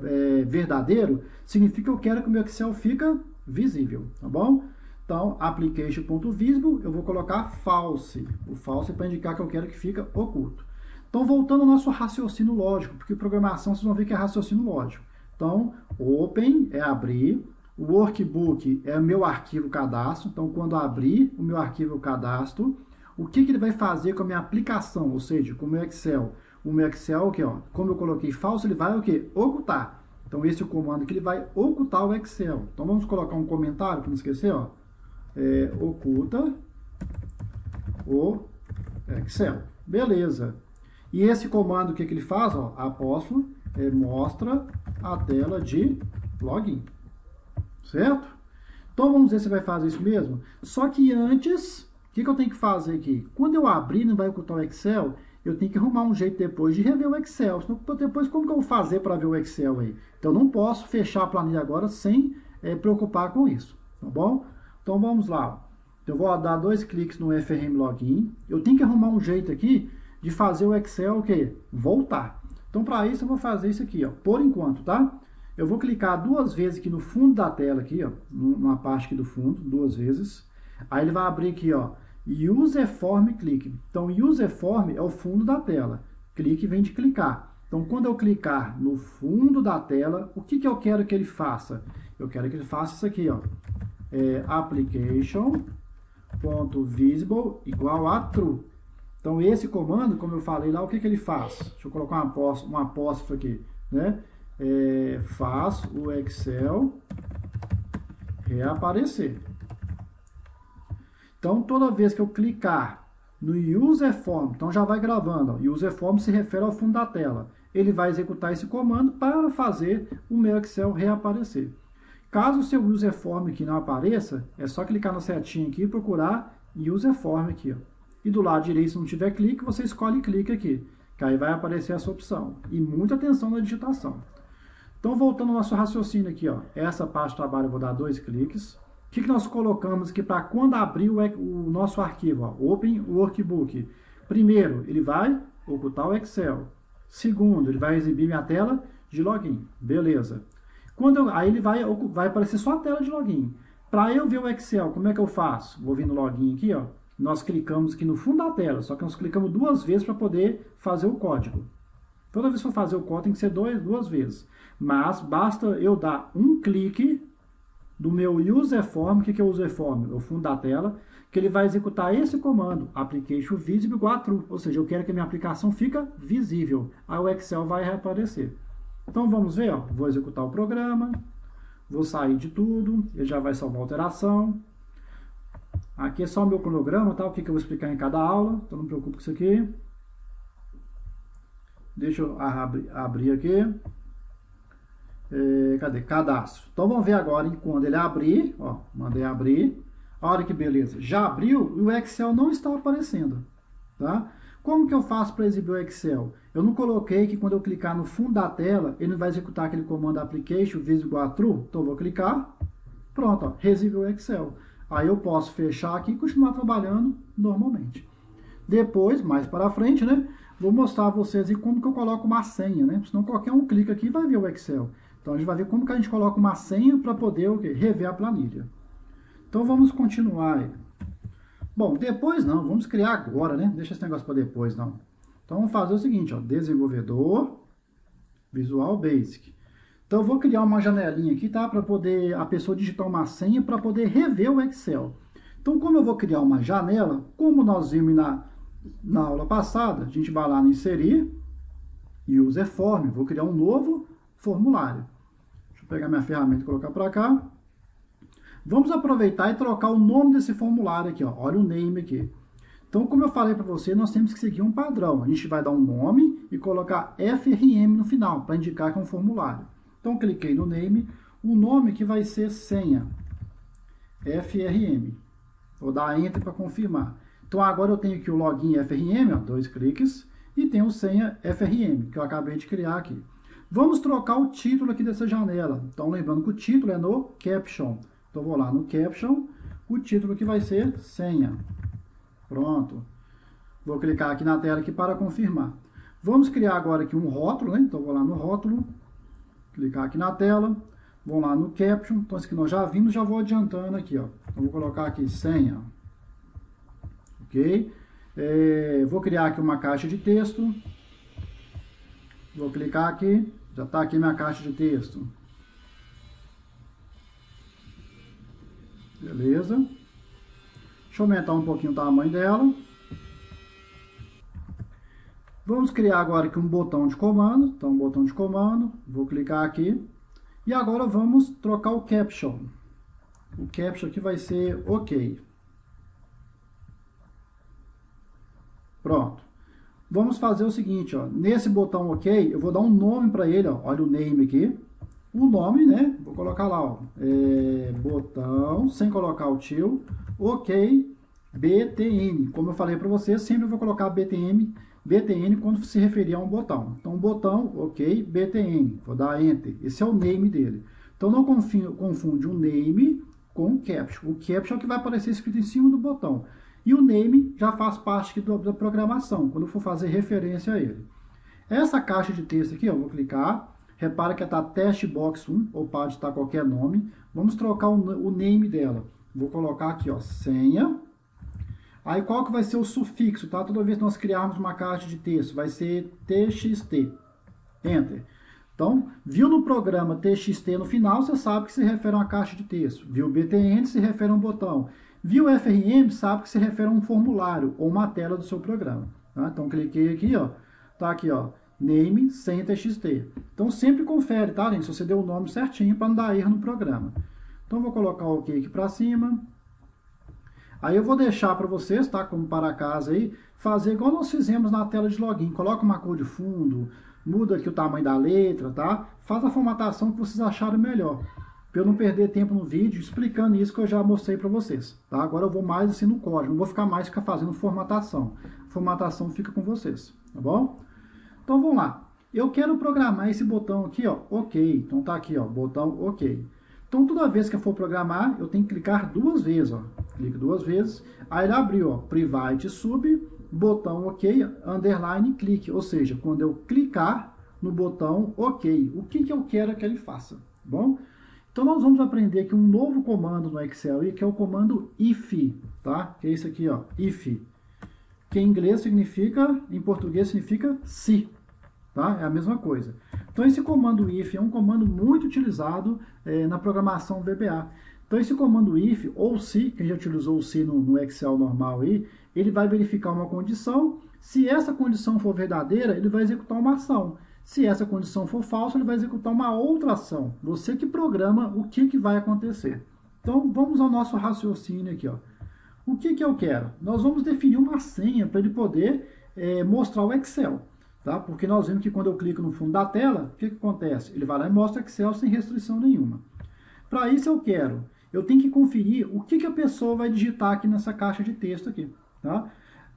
verdadeiro, significa que eu quero que o meu Excel fique visível, tá bom? Então, application.visible, eu vou colocar false. O false é para indicar que eu quero que fique oculto. Então, voltando ao nosso raciocínio lógico, porque programação vocês vão ver que é raciocínio lógico. Então, open é abrir, o workbook é o meu arquivo cadastro, então quando abrir o meu arquivo cadastro, o que ele vai fazer com a minha aplicação, ou seja, com o meu Excel? O meu Excel, aqui, ó, como eu coloquei falso, ele vai o quê? Ocultar. Então esse é o comando que ele vai ocultar o Excel. Então vamos colocar um comentário, para não esquecer, ó. Oculta o Excel. Beleza. E esse comando, o que ele faz? Ó, apóstrofo, mostra a tela de login. Certo? Então, vamos ver se vai fazer isso mesmo. Só que antes, o que eu tenho que fazer aqui? Quando eu abrir, não vai ocultar o Excel, eu tenho que arrumar um jeito depois de rever o Excel. Senão, depois, como que eu vou fazer para ver o Excel aí? Então, não posso fechar a planilha agora sem preocupar com isso. Tá bom? Então, vamos lá. Eu vou dar 2 cliques no FRM Login. Eu tenho que arrumar um jeito aqui de fazer o Excel o quê? Voltar. Então, para isso, eu vou fazer isso aqui, ó, por enquanto, tá? Eu vou clicar 2 vezes aqui no fundo da tela, aqui, ó, numa parte aqui do fundo, 2 vezes. Aí ele vai abrir aqui, ó, Userform Click. Então, Userform é o fundo da tela. Clique vem de clicar. Então, quando eu clicar no fundo da tela, o que eu quero que ele faça? Eu quero que ele faça isso aqui, ó, application.visible igual a true. Então, esse comando, como eu falei lá, o que ele faz? Deixa eu colocar um apóstrofo aqui, né? Faz o Excel reaparecer. Então, toda vez que eu clicar no Userform, então já vai gravando. Ó, Userform se refere ao fundo da tela. Ele vai executar esse comando para fazer o meu Excel reaparecer. Caso o seu Userform aqui não apareça, é só clicar na setinha aqui e procurar Userform aqui, ó. E do lado direito, se não tiver clique, você escolhe clique aqui, que aí vai aparecer essa opção. E muita atenção na digitação. Então, voltando ao nosso raciocínio aqui, ó, essa parte do trabalho eu vou dar 2 cliques. O que nós colocamos aqui para quando abrir o nosso arquivo? Ó, Open Workbook. Primeiro, ele vai ocultar o Excel. Segundo, ele vai exibir minha tela de login. Beleza. Aí ele vai aparecer só a tela de login. Para eu ver o Excel, como é que eu faço? Vou vir no login aqui, ó. Nós clicamos aqui no fundo da tela, só que nós clicamos 2 vezes para poder fazer o código. Toda vez que eu fazer o código tem que ser 2 vezes. Mas basta eu dar um clique do meu userform. O que é o userform? O fundo da tela, que ele vai executar esse comando, application visible igual a true. Ou seja, eu quero que a minha aplicação fique visível. Aí o Excel vai reaparecer. Então vamos ver, ó. Vou executar o programa, vou sair de tudo, ele já vai salvar a alteração. Aqui é só o meu cronograma, tá? O que eu vou explicar em cada aula, então não me preocupe com isso aqui. Deixa eu abrir aqui. Cadê? Cadastro. Então vamos ver agora quando ele abrir, ó, mandei abrir. Olha que beleza, já abriu e o Excel não está aparecendo, tá? Como que eu faço para exibir o Excel? Eu não coloquei que quando eu clicar no fundo da tela, ele vai executar aquele comando application visible igual a true. Então eu vou clicar, pronto, ó, exibiu o Excel. Aí eu posso fechar aqui e continuar trabalhando normalmente. Depois, mais para frente, né, vou mostrar a vocês como que eu coloco uma senha, né? Senão qualquer um clica aqui e vai ver o Excel. Então a gente vai ver como que a gente coloca uma senha para poder rever a planilha. Então vamos continuar aí. Bom, depois não, vamos criar agora, né? Deixa esse negócio para depois, não. Então vamos fazer o seguinte, ó, desenvolvedor, Visual Basic. Então eu vou criar uma janelinha aqui, tá? Para poder a pessoa digitar uma senha para poder rever o Excel. Então como eu vou criar uma janela, como nós vimos na aula passada, a gente vai lá no inserir, user form, vou criar um novo formulário. Deixa eu pegar minha ferramenta e colocar para cá. Vamos aproveitar e trocar o nome desse formulário aqui, ó. Olha o name aqui. Então, como eu falei para você, nós temos que seguir um padrão. A gente vai dar um nome e colocar FRM no final, para indicar que é um formulário. Então, cliquei no name, o nome que vai ser senha, FRM. Vou dar Enter para confirmar. Então, agora eu tenho aqui o login FRM, ó, 2 cliques, e tenho o senha FRM, que eu acabei de criar aqui. Vamos trocar o título aqui dessa janela. Então, lembrando que o título é no Caption. Então, vou lá no Caption, o título que vai ser senha. Pronto. Vou clicar aqui na tela aqui para confirmar. Vamos criar agora aqui um rótulo, né? Então, vou lá no rótulo, clicar aqui na tela, vou lá no Caption. Então, isso que nós já vimos, já vou adiantando aqui, ó. Então, vou colocar aqui senha. Ok? Vou criar aqui uma caixa de texto. Vou clicar aqui, já está aqui minha caixa de texto. Beleza. Deixa eu aumentar um pouquinho o tamanho dela. Vamos criar agora aqui um botão de comando. Então, um botão de comando. Vou clicar aqui. E agora vamos trocar o caption. O caption aqui vai ser OK. Pronto. Vamos fazer o seguinte, ó. Nesse botão OK, eu vou dar um nome para ele, ó. Olha o name aqui. O nome, né? Vou colocar lá, ó. Botão, sem colocar o tio. OK, BTN. Como eu falei para você, sempre vou colocar BTN quando se referir a um botão. Então, botão, OK, BTN. Vou dar Enter. Esse é o name dele. Então, não confunde o name com o caption. O caption é o que vai aparecer escrito em cima do botão. E o name já faz parte aqui da programação, quando eu for fazer referência a ele. Essa caixa de texto aqui, ó, eu vou clicar. Repara que está teste box 1, ou pode estar qualquer nome. Vamos trocar o name dela. Vou colocar aqui, ó, senha. Aí qual que vai ser o sufixo, tá? Toda vez que nós criarmos uma caixa de texto, vai ser TXT. Enter. Então, viu no programa TXT no final, você sabe que se refere a uma caixa de texto. Viu BTN, se refere a um botão. Viu FRM, sabe que se refere a um formulário ou uma tela do seu programa. Tá? Então, cliquei aqui, ó. Tá aqui, ó. Name sem TXT. Então, sempre confere, tá, gente? Se você deu o nome certinho para não dar erro no programa. Então, vou colocar o OK aqui para cima. Aí, eu vou deixar para vocês, tá? Como para casa aí, fazer igual nós fizemos na tela de login. Coloca uma cor de fundo, muda aqui o tamanho da letra, tá? Faz a formatação que vocês acharem melhor. Para eu não perder tempo no vídeo explicando isso que eu já mostrei para vocês, tá? Agora eu vou mais assim no código, não vou ficar mais fazendo formatação. A formatação fica com vocês, tá bom? Então vamos lá. Eu quero programar esse botão aqui, ó, OK. Então tá aqui, ó, botão OK. Então toda vez que eu for programar, eu tenho que clicar 2 vezes, ó. Clico 2 vezes. Aí ele abriu, ó, Private Sub botão OK, underline, clique. Ou seja, quando eu clicar no botão OK, o que eu quero que ele faça, tá bom? Então, nós vamos aprender aqui um novo comando no Excel, que é o comando if, tá? Que é isso aqui, ó, if, que em inglês significa, em português significa se, tá? É a mesma coisa. Então, esse comando if é um comando muito utilizado na programação VBA. Então, esse comando if, ou se, quem já utilizou o se no Excel normal aí, ele vai verificar uma condição. Se essa condição for verdadeira, ele vai executar uma ação. Se essa condição for falsa, ele vai executar uma outra ação. Você que programa o que vai acontecer. Então, vamos ao nosso raciocínio aqui, ó. O que eu quero? Nós vamos definir uma senha para ele poder mostrar o Excel. Tá? Porque nós vimos que quando eu clico no fundo da tela, o que acontece? Ele vai lá e mostra o Excel sem restrição nenhuma. Para isso eu tenho que conferir o que a pessoa vai digitar aqui nessa caixa de texto aqui. Tá?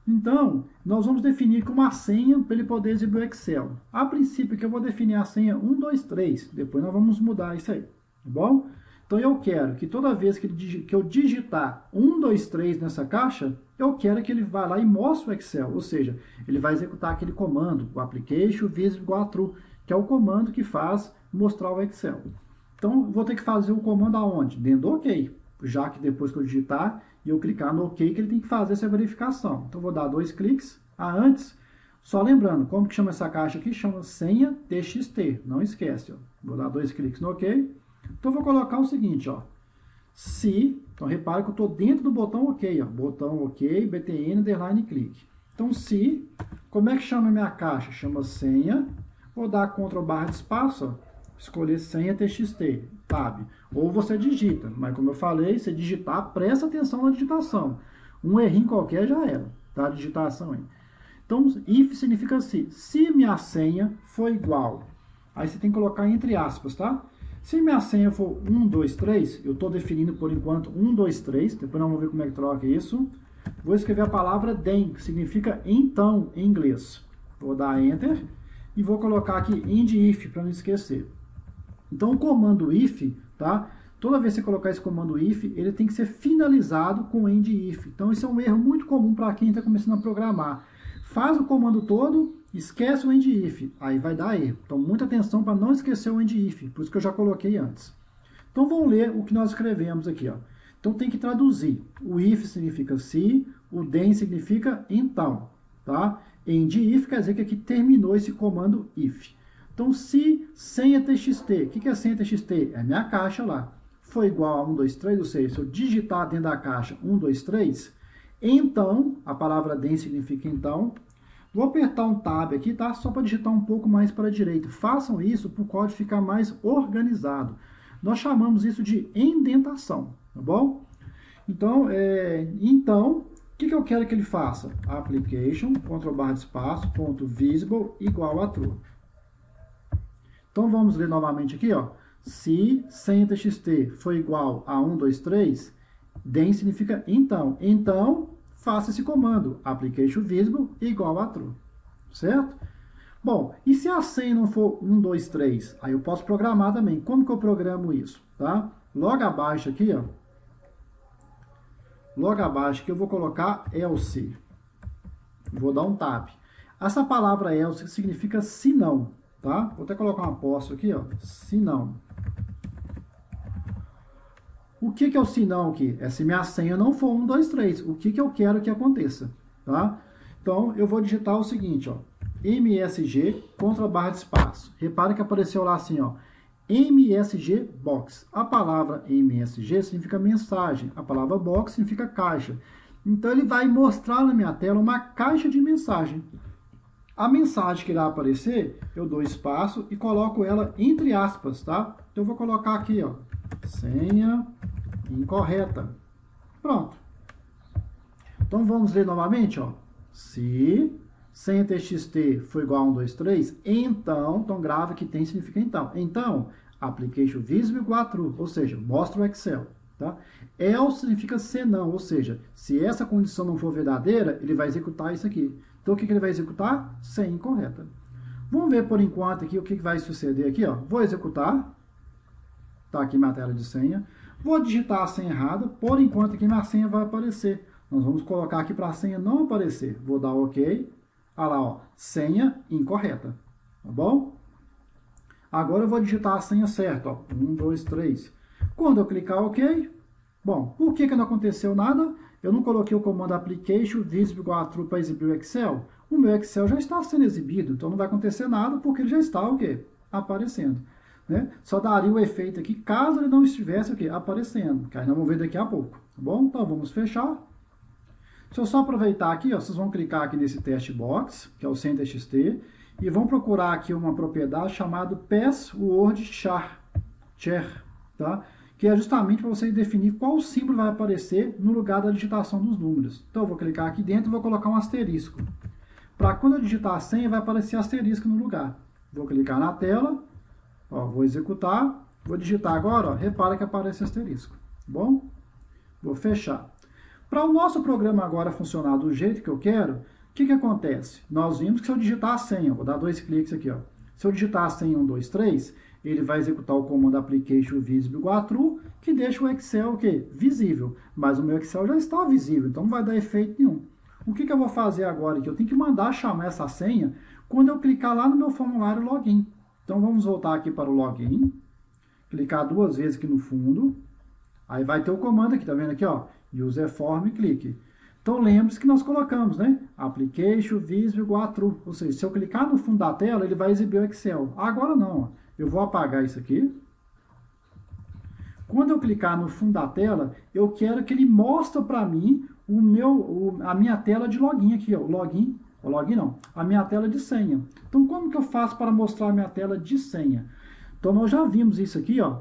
Então, nós vamos definir uma senha para ele poder exibir o Excel. A princípio, que eu vou definir a senha 123, depois nós vamos mudar isso aí, tá bom? Então, eu quero que toda vez que eu digitar 123 nessa caixa, eu quero que ele vá lá e mostre o Excel, ou seja, ele vai executar aquele comando, o application visible igual a true, que é o comando que faz mostrar o Excel. Então, eu vou ter que fazer o comando aonde? Dentro do OK, já que depois que eu digitar e eu clicar no OK, que ele tem que fazer essa verificação. Então, vou dar 2 cliques. Antes, só lembrando, como que chama essa caixa aqui? Chama senha TXT, não esquece. Ó. Vou dar 2 cliques no OK. Então, vou colocar o seguinte, ó. Se, então repare que eu estou dentro do botão OK, ó. Botão OK, btn, underline, clique. Então, se, como é que chama a minha caixa? Chama senha. Vou dar Ctrl barra de espaço, ó. Escolher senha TXT, tab. Ou você digita, mas como eu falei, se digitar, presta atenção na digitação. Um errinho qualquer já era, tá? A digitação aí. Então, if significa se minha senha for igual. Aí você tem que colocar entre aspas, tá? Se minha senha for 1, 2, 3, eu estou definindo por enquanto 1, 2, 3. Depois nós vamos ver como é que troca isso. Vou escrever a palavra then, que significa então em inglês. Vou dar Enter e vou colocar aqui end if para não esquecer. Então, o comando if, tá? Toda vez que você colocar esse comando if, ele tem que ser finalizado com end if. Então, isso é um erro muito comum para quem está começando a programar. Faz o comando todo, esquece o end if, aí vai dar erro. Então, muita atenção para não esquecer o end if, por isso que eu já coloquei antes. Então, vamos ler o que nós escrevemos aqui, ó. Então, tem que traduzir. O if significa se, o then significa então, tá? End if quer dizer que aqui terminou esse comando if. Então, se senha TXT, o que é senha TXT? É a minha caixa lá. Foi igual a 1, 2, 3, ou seja, se eu digitar dentro da caixa 1, 2, 3, então, a palavra then significa então. Vou apertar um tab aqui, tá? Só para digitar um pouco mais para a direita. Façam isso para o código ficar mais organizado. Nós chamamos isso de indentação, tá bom? Então, o que eu quero que ele faça? Application, Ctrl barra de espaço, ponto visible, igual a true. Então, vamos ler novamente aqui, ó. Se senha TXT for igual a 1, 2, 3, then significa então. Então, faça esse comando, application visible igual a true. Certo? Bom, e se a senha não for 1, 2, 3? Aí eu posso programar também. Como que eu programo isso? Tá? Logo abaixo aqui, ó. Logo abaixo que eu vou colocar else. Vou dar um tab. Essa palavra else significa se não. Tá? Vou até colocar uma apóstolo aqui, ó. Se não. O que é o se não aqui? É se minha senha não for 1, 2, 3. O que eu quero que aconteça? Tá? Então, eu vou digitar o seguinte, ó. MSG, Ctrl barra de espaço. Repare que apareceu lá assim, ó. MSG Box. A palavra MSG significa mensagem. A palavra Box significa caixa. Então, ele vai mostrar na minha tela uma caixa de mensagem. A mensagem que irá aparecer, eu dou espaço e coloco ela entre aspas, tá? Então, eu vou colocar aqui, ó, senha incorreta. Pronto. Então, vamos ler novamente, ó. Se senha TXT for igual a 1, 2, 3, então grave que tem significa então. Então, application visible igual a true, ou seja, mostra o Excel. Tá? Else significa se não, ou seja, se essa condição não for verdadeira, ele vai executar isso aqui. Então, o que ele vai executar? Senha incorreta. Vamos ver por enquanto aqui o que vai suceder aqui. Ó. Vou executar. Está aqui minha tela de senha. Vou digitar a senha errada. Por enquanto aqui minha senha vai aparecer. Nós vamos colocar aqui para a senha não aparecer. Vou dar OK. Olha lá, ó, senha incorreta. Tá bom? Agora eu vou digitar a senha certa, ó, 1, 2, 3. Quando eu clicar OK, bom, por que não aconteceu nada? Eu não coloquei o comando application visible igual a true para exibir o Excel. O meu Excel já está sendo exibido, então não vai acontecer nada porque ele já está o quê? Aparecendo. Né? Só daria o efeito aqui caso ele não estivesse o quê? Aparecendo, que aí nós vamos ver daqui a pouco. Tá bom? Então vamos fechar. Deixa eu só aproveitar aqui, ó, vocês vão clicar aqui nesse test box, que é o sem TXT, e vão procurar aqui uma propriedade chamada password char, tá? Que é justamente para você definir qual símbolo vai aparecer no lugar da digitação dos números. Então eu vou clicar aqui dentro e vou colocar um asterisco. Para quando eu digitar a senha, vai aparecer asterisco no lugar. Vou clicar na tela, ó, vou executar, vou digitar agora, ó, repara que aparece asterisco. Tá bom? Vou fechar. Para o nosso programa agora funcionar do jeito que eu quero, o que acontece? Nós vimos que se eu digitar a senha, vou dar 2 cliques aqui, ó. Se eu digitar a senha 1, 2, 3, ele vai executar o comando application visible igual a true, que deixa o Excel o quê? Visível. Mas o meu Excel já está visível, então não vai dar efeito nenhum. O que eu vou fazer agora aqui? Eu tenho que mandar chamar essa senha quando eu clicar lá no meu formulário login. Então vamos voltar aqui para o login, clicar 2 vezes aqui no fundo, aí vai ter o comando aqui, tá vendo aqui, ó? User form, clique. Então lembre-se que nós colocamos, né? Application visible igual a true. Ou seja, se eu clicar no fundo da tela, ele vai exibir o Excel. Agora não, ó. Eu vou apagar isso aqui. Quando eu clicar no fundo da tela, eu quero que ele mostre para mim a minha tela de login aqui, ó. Login não, a minha tela de senha. Então como que eu faço para mostrar a minha tela de senha? Então nós já vimos isso aqui, ó.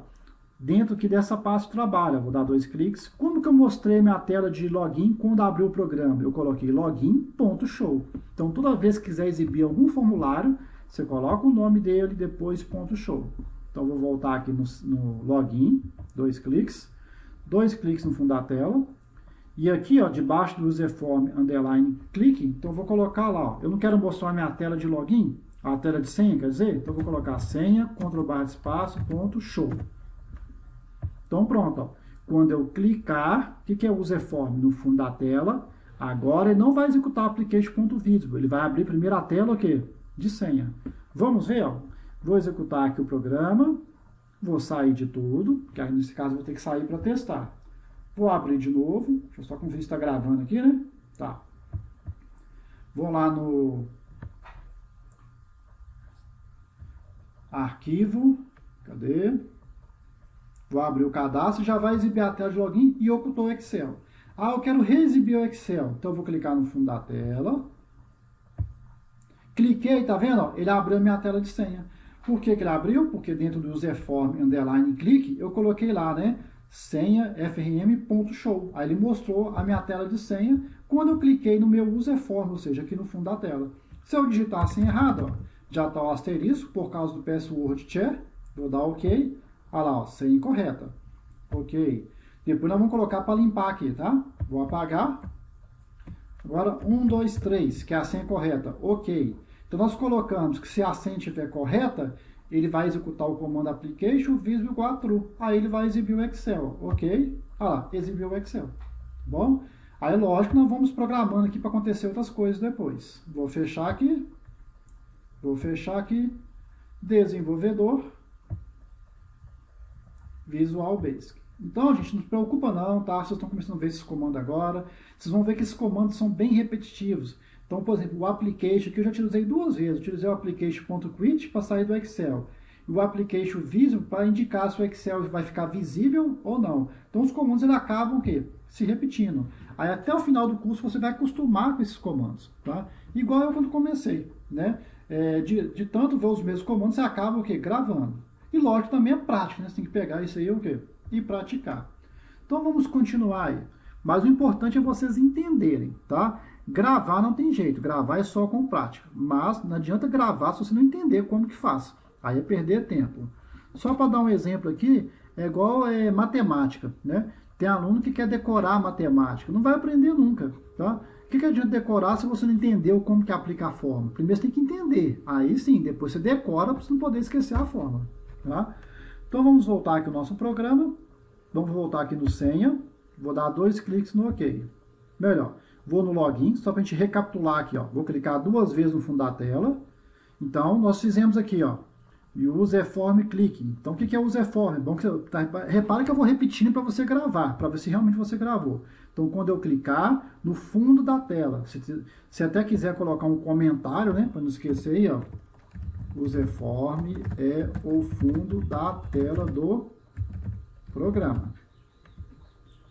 Dentro aqui dessa pasta de trabalho, vou dar 2 cliques. Como que eu mostrei minha tela de login quando abri o programa? Eu coloquei login.show. Então, toda vez que quiser exibir algum formulário, você coloca o nome dele, depois .show. Então, vou voltar aqui no login, 2 cliques. 2 cliques no fundo da tela. E aqui, ó, debaixo do user form, underline, clique. Então, eu vou colocar lá, ó. Eu não quero mostrar minha tela de login, a tela de senha, quer dizer? Então, eu vou colocar senha, /espaço, .show. Então pronto, ó. Quando eu clicar, o que é o user form? No fundo da tela, agora ele não vai executar application.visible, ele vai abrir primeiro a tela o quê? De senha. Vamos ver, ó. Vou executar aqui o programa, vou sair de tudo, que aí nesse caso eu vou ter que sair para testar. Vou abrir de novo, deixa eu só conferir se está gravando aqui, né? Tá. Vou lá no arquivo, cadê? Vou abrir o cadastro, já vai exibir a tela de login e ocultou o Excel. Ah, eu quero reexibir o Excel. Então, eu vou clicar no fundo da tela. Cliquei, tá vendo? Ó, ele abriu a minha tela de senha. Por que ele abriu? Porque dentro do user form, underline, clique, eu coloquei lá, né? Senha frm.show. Aí ele mostrou a minha tela de senha quando eu cliquei no meu user form, ou seja, aqui no fundo da tela. Se eu digitar a senha errada, ó, já está o asterisco por causa do password share. Vou dar OK. Olha lá, ó, senha incorreta. OK. Depois nós vamos colocar para limpar aqui, tá? Vou apagar. Agora, 1, 2, 3, que é a senha correta. OK. Então, nós colocamos que se a senha estiver correta, ele vai executar o comando application visible igual a true. Aí ele vai exibir o Excel. OK. Olha lá, exibiu o Excel. Bom? Aí, lógico, nós vamos programando aqui para acontecer outras coisas depois. Vou fechar aqui. Vou fechar aqui. Desenvolvedor. Visual Basic. Então, gente, não se preocupa não, tá? Vocês estão começando a ver esses comandos agora. Vocês vão ver que esses comandos são bem repetitivos. Então, por exemplo, o application, que eu já utilizei 2 vezes. Eu utilizei o application.quit para sair do Excel. E o application visible para indicar se o Excel vai ficar visível ou não. Então, os comandos eles acabam o quê? Se repetindo. Aí, até o final do curso, você vai acostumar com esses comandos, tá? Igual eu quando comecei, né? De tanto ver os mesmos comandos, você acaba o quê? Gravando. E lógico, também é prática, né? Você tem que pegar isso aí o quê? E praticar. Então vamos continuar aí. Mas o importante é vocês entenderem, tá? Gravar não tem jeito, gravar é só com prática. Mas não adianta gravar se você não entender como que faz. Aí é perder tempo. Só para dar um exemplo aqui, é igual matemática, né? Tem aluno que quer decorar matemática, não vai aprender nunca, tá? O que adianta decorar se você não entendeu como que aplica a fórmula? Primeiro você tem que entender, aí sim, depois você decora para você não poder esquecer a fórmula. Tá? Então vamos voltar aqui ao nosso programa, vamos voltar aqui no senha, vou dar 2 cliques no OK. Melhor, vou no login, só para a gente recapitular aqui, ó. Vou clicar 2 vezes no fundo da tela. Então, nós fizemos aqui, ó, Userform Clicking. Então, o que é Userform? Bom, repara que eu vou repetindo para você gravar, para ver se realmente você gravou. Então, quando eu clicar no fundo da tela, se até quiser colocar um comentário, né, para não esquecer aí, ó, Userform é o fundo da tela do programa.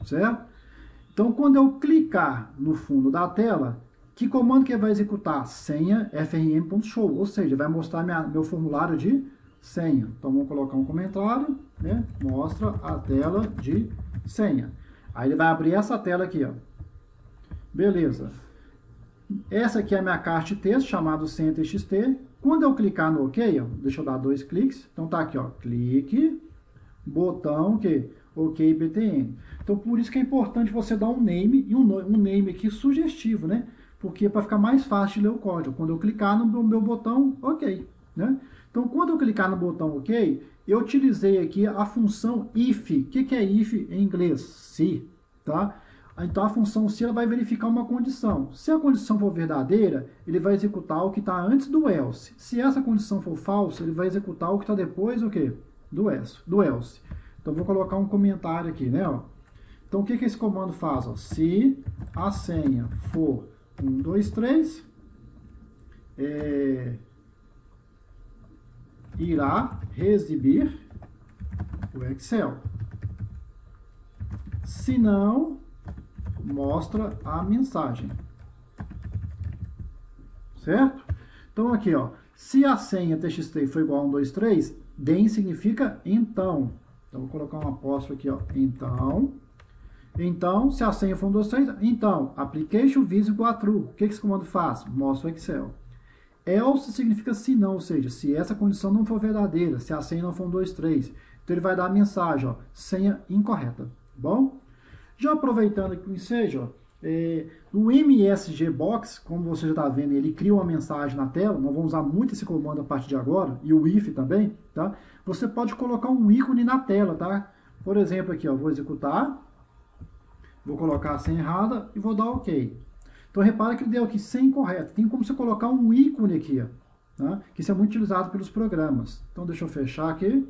Certo? Então, quando eu clicar no fundo da tela, que comando que ele vai executar? Senha frm.show, ou seja, vai mostrar meu formulário de senha. Então, vamos colocar um comentário, né? Mostra a tela de senha. Aí ele vai abrir essa tela aqui, ó. Beleza. Essa aqui é a minha caixa de texto, chamada senha.txt. Quando eu clicar no OK, ó, deixa eu dar 2 cliques. Então, tá aqui, ó, clique, botão, OK, OK btn. Então, por isso que é importante você dar um name, e um name aqui sugestivo, né? Porque para ficar mais fácil de ler o código. Quando eu clicar no meu botão OK, né? Então, quando eu clicar no botão OK, eu utilizei aqui a função if. O que é if em inglês? Se, tá? Então, a função se ela vai verificar uma condição. Se a condição for verdadeira, ele vai executar o que está antes do else. Se essa condição for falsa, ele vai executar o que está depois do quê? Do else. Então, vou colocar um comentário aqui, né? Ó. Então, o que esse comando faz? Ó? Se a senha for 1, 2, 3, irá exibir o Excel. Se não, mostra a mensagem. Certo? Então, aqui, ó, se a senha txt for igual a 1, 2, 3, then significa então. Então, vou colocar um apóstrofo aqui, ó, então. Então, se a senha for 1, 2, 3, então, application visa igual a true. O que esse comando faz? Mostra o Excel. Else significa se não, ou seja, se essa condição não for verdadeira, se a senha não for 1, 2, 3. Então, ele vai dar a mensagem, ó, senha incorreta. Tá bom? Já aproveitando aqui o ensejo, ó, no MSGBox, como você já está vendo, ele cria uma mensagem na tela. Nós vamos usar muito esse comando a partir de agora, e o if também, tá? Você pode colocar um ícone na tela, tá? Por exemplo, aqui, ó, vou executar, vou colocar a senha errada e vou dar OK. Então, repara que ele deu aqui senha incorreta. Tem como você colocar um ícone aqui, ó, tá? Que isso é muito utilizado pelos programas. Então, deixa eu fechar aqui,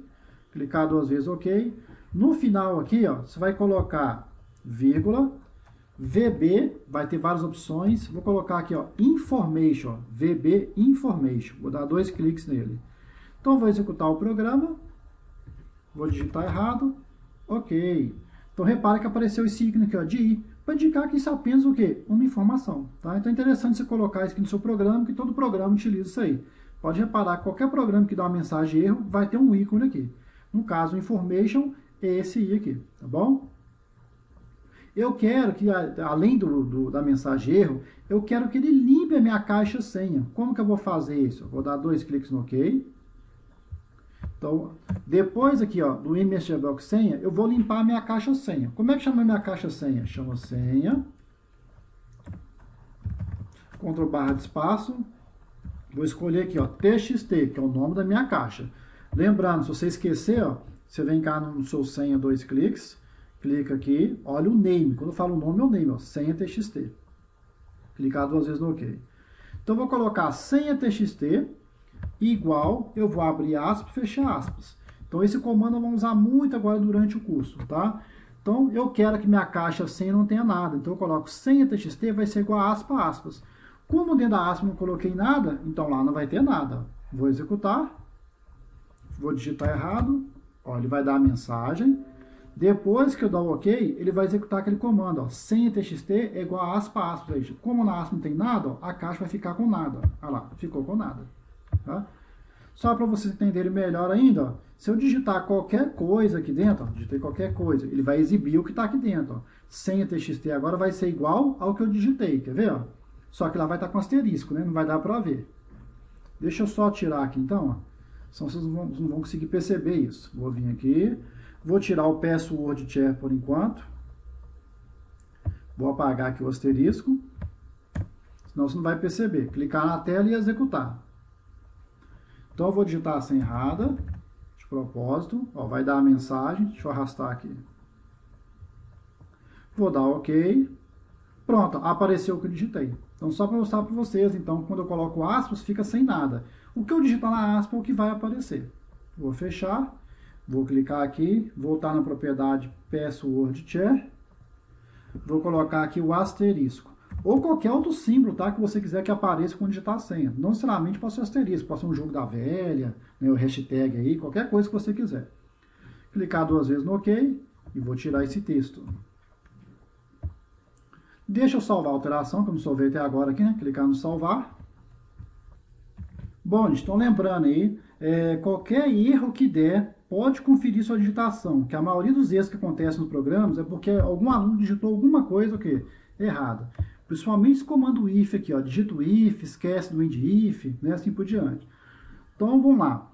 clicar 2 vezes OK. No final aqui, ó, você vai colocar vírgula, VB, vai ter várias opções. Vou colocar aqui, ó, Information, VB Information. Vou dar 2 cliques nele. Então, vou executar o programa. Vou digitar errado. OK. Então, repara que apareceu esse ícone aqui, ó, de I, para indicar que isso é apenas o quê? Uma informação. Tá? Então, é interessante você colocar isso aqui no seu programa, que todo programa utiliza isso aí. Pode reparar que qualquer programa que dá uma mensagem de erro, vai ter um ícone aqui. No caso, Information é esse I aqui, tá bom? Eu quero que, além da mensagem erro, eu quero que ele limpe a minha caixa senha. Como que eu vou fazer isso? Eu vou dar 2 cliques no OK. Então, depois aqui, ó, do MSGBox senha, eu vou limpar a minha caixa senha. Como é que chama a minha caixa senha? Chama senha. Ctrl+ de espaço. Vou escolher aqui, ó, TXT, que é o nome da minha caixa. Lembrando, se você esquecer, ó, você vem cá no seu senha, 2 cliques. Clica aqui, olha o name. Quando eu falo o nome, é o name, ó, senha TXT. Clicar 2 vezes no OK. Então, eu vou colocar senha TXT igual, eu vou abrir aspas, fechar aspas. Então, esse comando nós vamos usar muito agora durante o curso, tá? Então, eu quero que minha caixa senha não tenha nada. Então, eu coloco senha TXT vai ser igual a aspas. Como dentro da aspa não coloquei nada, então lá não vai ter nada. Vou executar. Vou digitar errado. Ó, ele vai dar a mensagem. Depois que eu dar o OK, ele vai executar aquele comando, ó, senha TXT é igual a aspas. Como na aspa não tem nada, ó, a caixa vai ficar com nada. Olha lá, ficou com nada. Tá? Só para vocês entenderem melhor ainda, ó, se eu digitar qualquer coisa aqui dentro, ó, digitei qualquer coisa, ele vai exibir o que está aqui dentro. Ó. Senha TXT agora vai ser igual ao que eu digitei, quer ver? Ó? Só que lá vai estar com asterisco, né? Não vai dar para ver. Deixa eu só tirar aqui então, ó. Senão vocês não vão conseguir perceber isso. Vou vir aqui. Vou tirar o password share por enquanto. Vou apagar aqui o asterisco. Senão você não vai perceber. Clicar na tela e executar. Então eu vou digitar a senha errada. De propósito. Ó, vai dar a mensagem. Deixa eu arrastar aqui. Vou dar OK. Pronto, apareceu o que eu digitei. Então, só para mostrar para vocês, então, quando eu coloco aspas, fica sem nada. O que eu digitar na aspa é o que vai aparecer. Vou fechar, vou clicar aqui, voltar na propriedade Password Share, vou colocar aqui o asterisco. Ou qualquer outro símbolo, tá, que você quiser que apareça quando digitar a senha. Não necessariamente pode ser asterisco, pode ser um jogo da velha, né, o hashtag aí, qualquer coisa que você quiser. Clicar 2 vezes no OK e vou tirar esse texto. Deixa eu salvar a alteração, como salvei até agora aqui, né? Clicar no salvar. Bom, gente, então lembrando aí, qualquer erro que der, pode conferir sua digitação, que a maioria dos erros que acontecem nos programas é porque algum aluno digitou alguma coisa errada. Principalmente esse comando if aqui, ó, digita o if, esquece do end if, né, assim por diante. Então, vamos lá.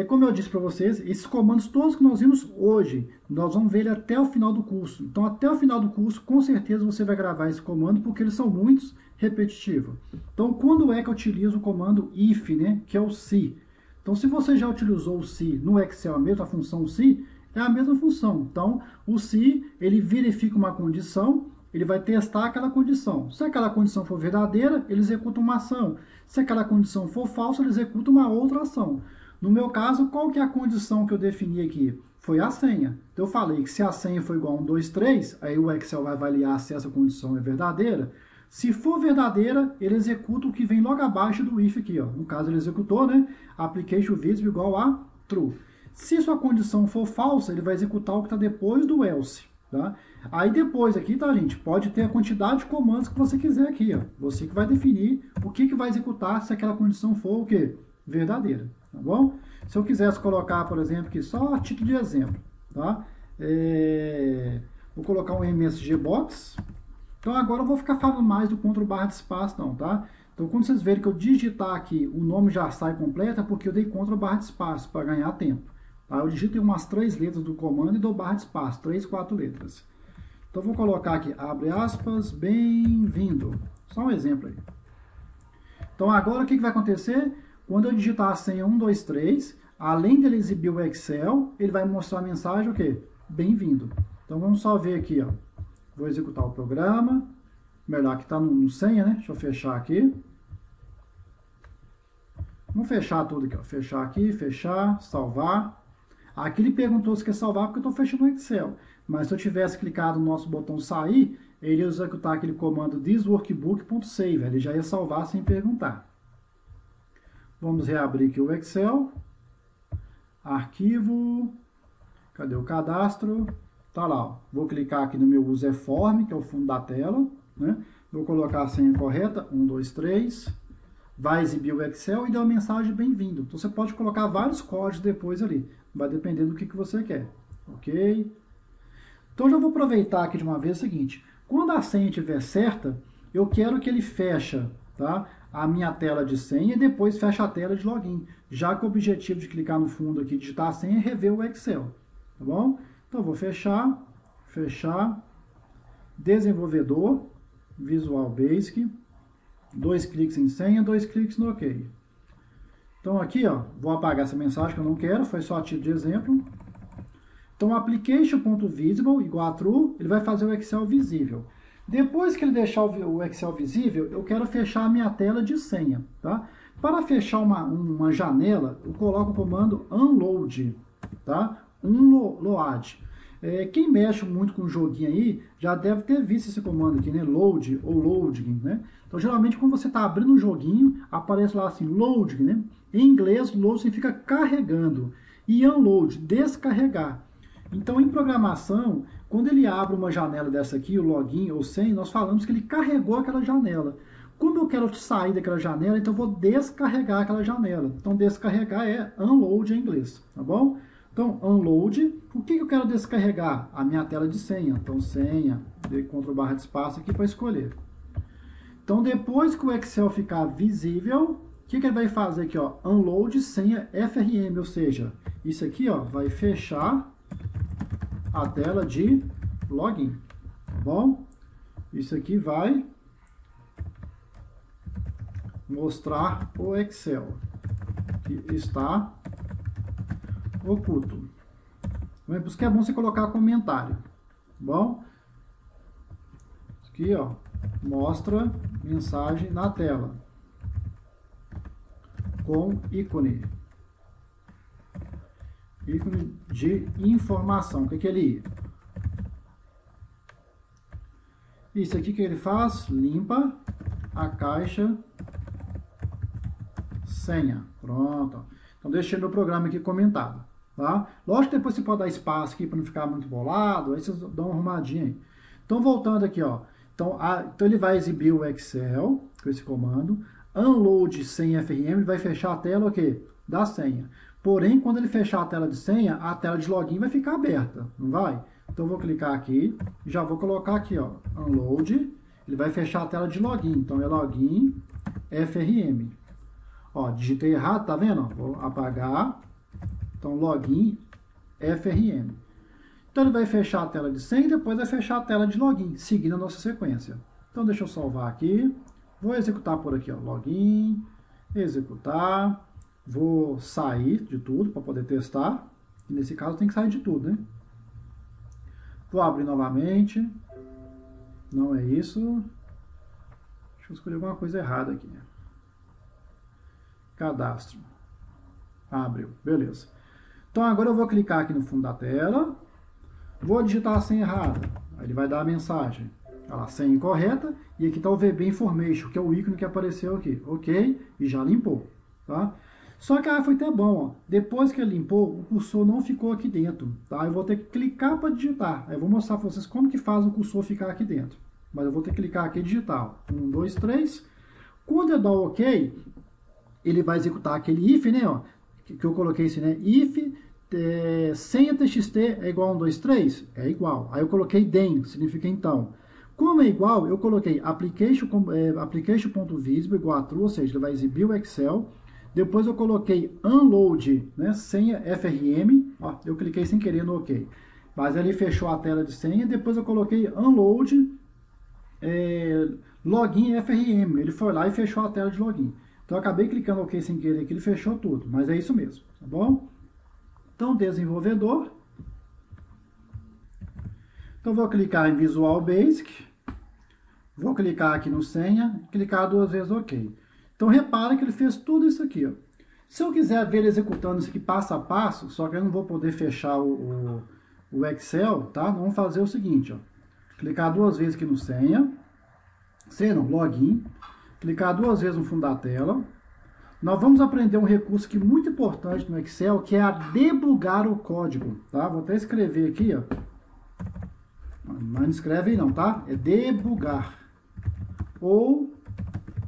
Como eu disse para vocês, esses comandos todos que nós vimos hoje, nós vamos ver ele até o final do curso. Então, até o final do curso, com certeza você vai gravar esse comando, porque eles são muitos repetitivos. Então, quando é que eu utilizo o comando if, né, que é o se? Então, se você já utilizou o se no Excel, a mesma função se, é a mesma função. Então, o se, ele verifica uma condição, ele vai testar aquela condição. Se aquela condição for verdadeira, ele executa uma ação. Se aquela condição for falsa, ele executa uma outra ação. No meu caso, qual que é a condição que eu defini aqui? Foi a senha. Então, eu falei que se a senha for igual a 1, 2, 3, aí o Excel vai avaliar se essa condição é verdadeira. Se for verdadeira, ele executa o que vem logo abaixo do if aqui, ó. No caso, ele executou, né? Application visible igual a true. Se sua condição for falsa, ele vai executar o que está depois do else, tá? Aí depois aqui, tá, gente? Pode ter a quantidade de comandos que você quiser aqui, ó. Você que vai definir o que vai executar se aquela condição for o quê? Verdadeira, tá bom? Se eu quisesse colocar, por exemplo, aqui só a título de exemplo, tá? Vou colocar um MSG Box. Então agora eu vou ficar falando mais do Ctrl+ de espaço, não, tá? Então quando vocês verem que eu digitar aqui, o nome já sai completo, é porque eu dei Ctrl+ de espaço para ganhar tempo. Tá? Eu digito umas 3 letras do comando e dou barra de espaço, 3, 4 letras. Então vou colocar aqui, abre aspas, bem-vindo. Só um exemplo aí. Então agora o que vai acontecer? Quando eu digitar a senha 1, 2, 3, além dele exibir o Excel, ele vai mostrar a mensagem o quê? Bem-vindo. Então vamos só ver aqui, ó. Vou executar o programa. Melhor que está no senha, né? Deixa eu fechar aqui. Vamos fechar tudo aqui, ó. Fechar aqui, fechar, salvar. Aqui ele perguntou se quer salvar porque eu estou fechando o Excel. Mas se eu tivesse clicado no nosso botão sair, ele ia executar aquele comando thisworkbook.save. Ele já ia salvar sem perguntar. Vamos reabrir aqui o Excel. Arquivo. Cadê o cadastro? Tá lá, ó. Vou clicar aqui no meu user form, que é o fundo da tela, né? Vou colocar a senha correta, 1, 2, 3. Vai exibir o Excel e deu a mensagem bem-vindo. Então você pode colocar vários códigos depois ali. Vai depender do que você quer. Ok? Então já vou aproveitar aqui de uma vez o seguinte. Quando a senha estiver certa, eu quero que ele feche, tá, a minha tela de senha e depois feche a tela de login. Já que o objetivo de clicar no fundo aqui e digitar a senha é rever o Excel. Tá bom? Então, vou fechar, fechar, desenvolvedor, Visual Basic, 2 cliques em senha, 2 cliques no OK. Então, aqui, ó, vou apagar essa mensagem que eu não quero, foi só a título de exemplo. Então, application.visible igual a true, ele vai fazer o Excel visível. Depois que ele deixar o Excel visível, eu quero fechar a minha tela de senha, tá? Para fechar uma janela, eu coloco o comando unload, tá? Unload. Quem mexe muito com o joguinho aí, já deve ter visto esse comando aqui, né? Load ou loading, né? Então, geralmente, quando você está abrindo um joguinho, aparece lá assim, loading, né? Em inglês, load significa carregando. E unload, descarregar. Então, em programação, quando ele abre uma janela dessa aqui, o login ou senha, nós falamos que ele carregou aquela janela. Como eu quero sair daquela janela, então eu vou descarregar aquela janela. Então, descarregar é unload em inglês, tá bom? Então, unload, o que eu quero descarregar? A minha tela de senha. Então, senha, dei Ctrl+ de espaço aqui para escolher. Então, depois que o Excel ficar visível, o que ele vai fazer aqui? Ó? Unload senha FRM, ou seja, isso aqui ó, vai fechar a tela de login, tá bom? Isso aqui vai mostrar o Excel, que está oculto. Por isso que é bom você colocar comentário, tá bom? Aqui, ó, mostra mensagem na tela com ícone de informação. O que ele é? Isso aqui que ele faz, limpa a caixa senha. Pronto. Então deixei meu programa aqui comentado, tá? Lógico que depois você pode dar espaço aqui para não ficar muito bolado, aí vocês dão uma arrumadinha aí. Então voltando aqui, ó. Então ele vai exibir o Excel com esse comando. Unload senha FRM, ele vai fechar a tela o quê? Da senha. Porém, quando ele fechar a tela de senha, a tela de login vai ficar aberta, não vai? Então eu vou clicar aqui, já vou colocar aqui, ó, Unload, ele vai fechar a tela de login, então é login FRM. Ó, digitei errado, tá vendo? Vou apagar, então login FRM. Então ele vai fechar a tela de senha e depois vai fechar a tela de login, seguindo a nossa sequência. Então deixa eu salvar aqui, vou executar por aqui, ó, login, executar, vou sair de tudo para poder testar, nesse caso tem que sair de tudo, né? Vou abrir novamente, não é isso, deixa eu escolher alguma coisa errada aqui. Cadastro, abriu, beleza. Então agora eu vou clicar aqui no fundo da tela, vou digitar a senha errada, aí ele vai dar a mensagem, olha lá, senha incorreta, e aqui está o VB Information, que é o ícone que apareceu aqui, ok, e já limpou, tá? Só que foi até bom, ó. Depois que ele limpou, o cursor não ficou aqui dentro, tá? Eu vou ter que clicar para digitar. Aí eu vou mostrar para vocês como que faz o cursor ficar aqui dentro. Mas eu vou ter que clicar aqui e digitar, ó. 1, 2, 3. Quando eu dar o OK, ele vai executar aquele if, né, ó, que eu coloquei assim, né? If senha txt é igual a 1, 2, 3? É igual. Aí eu coloquei then, significa então. Como é igual, eu coloquei application.visible igual a true, ou seja, ele vai exibir o Excel. Depois eu coloquei unload, né, senha FRM, ó, eu cliquei sem querer no OK. Mas ele fechou a tela de senha, depois eu coloquei unload login FRM, ele foi lá e fechou a tela de login. Então eu acabei clicando OK sem querer que ele fechou tudo, mas é isso mesmo, tá bom? Então desenvolvedor, então vou clicar em Visual Basic, vou clicar aqui no senha, clicar 2 vezes OK. Então, repara que ele fez tudo isso aqui, ó. Se eu quiser ver ele executando isso aqui passo a passo, só que eu não vou poder fechar o Excel, tá? Vamos fazer o seguinte, ó. Clicar 2 vezes aqui no senha não, login. Clicar 2 vezes no fundo da tela. Nós vamos aprender um recurso aqui muito importante no Excel, que é a debugar o código, tá? Vou até escrever aqui, ó. Mas não escreve aí não, tá? É debugar. Ou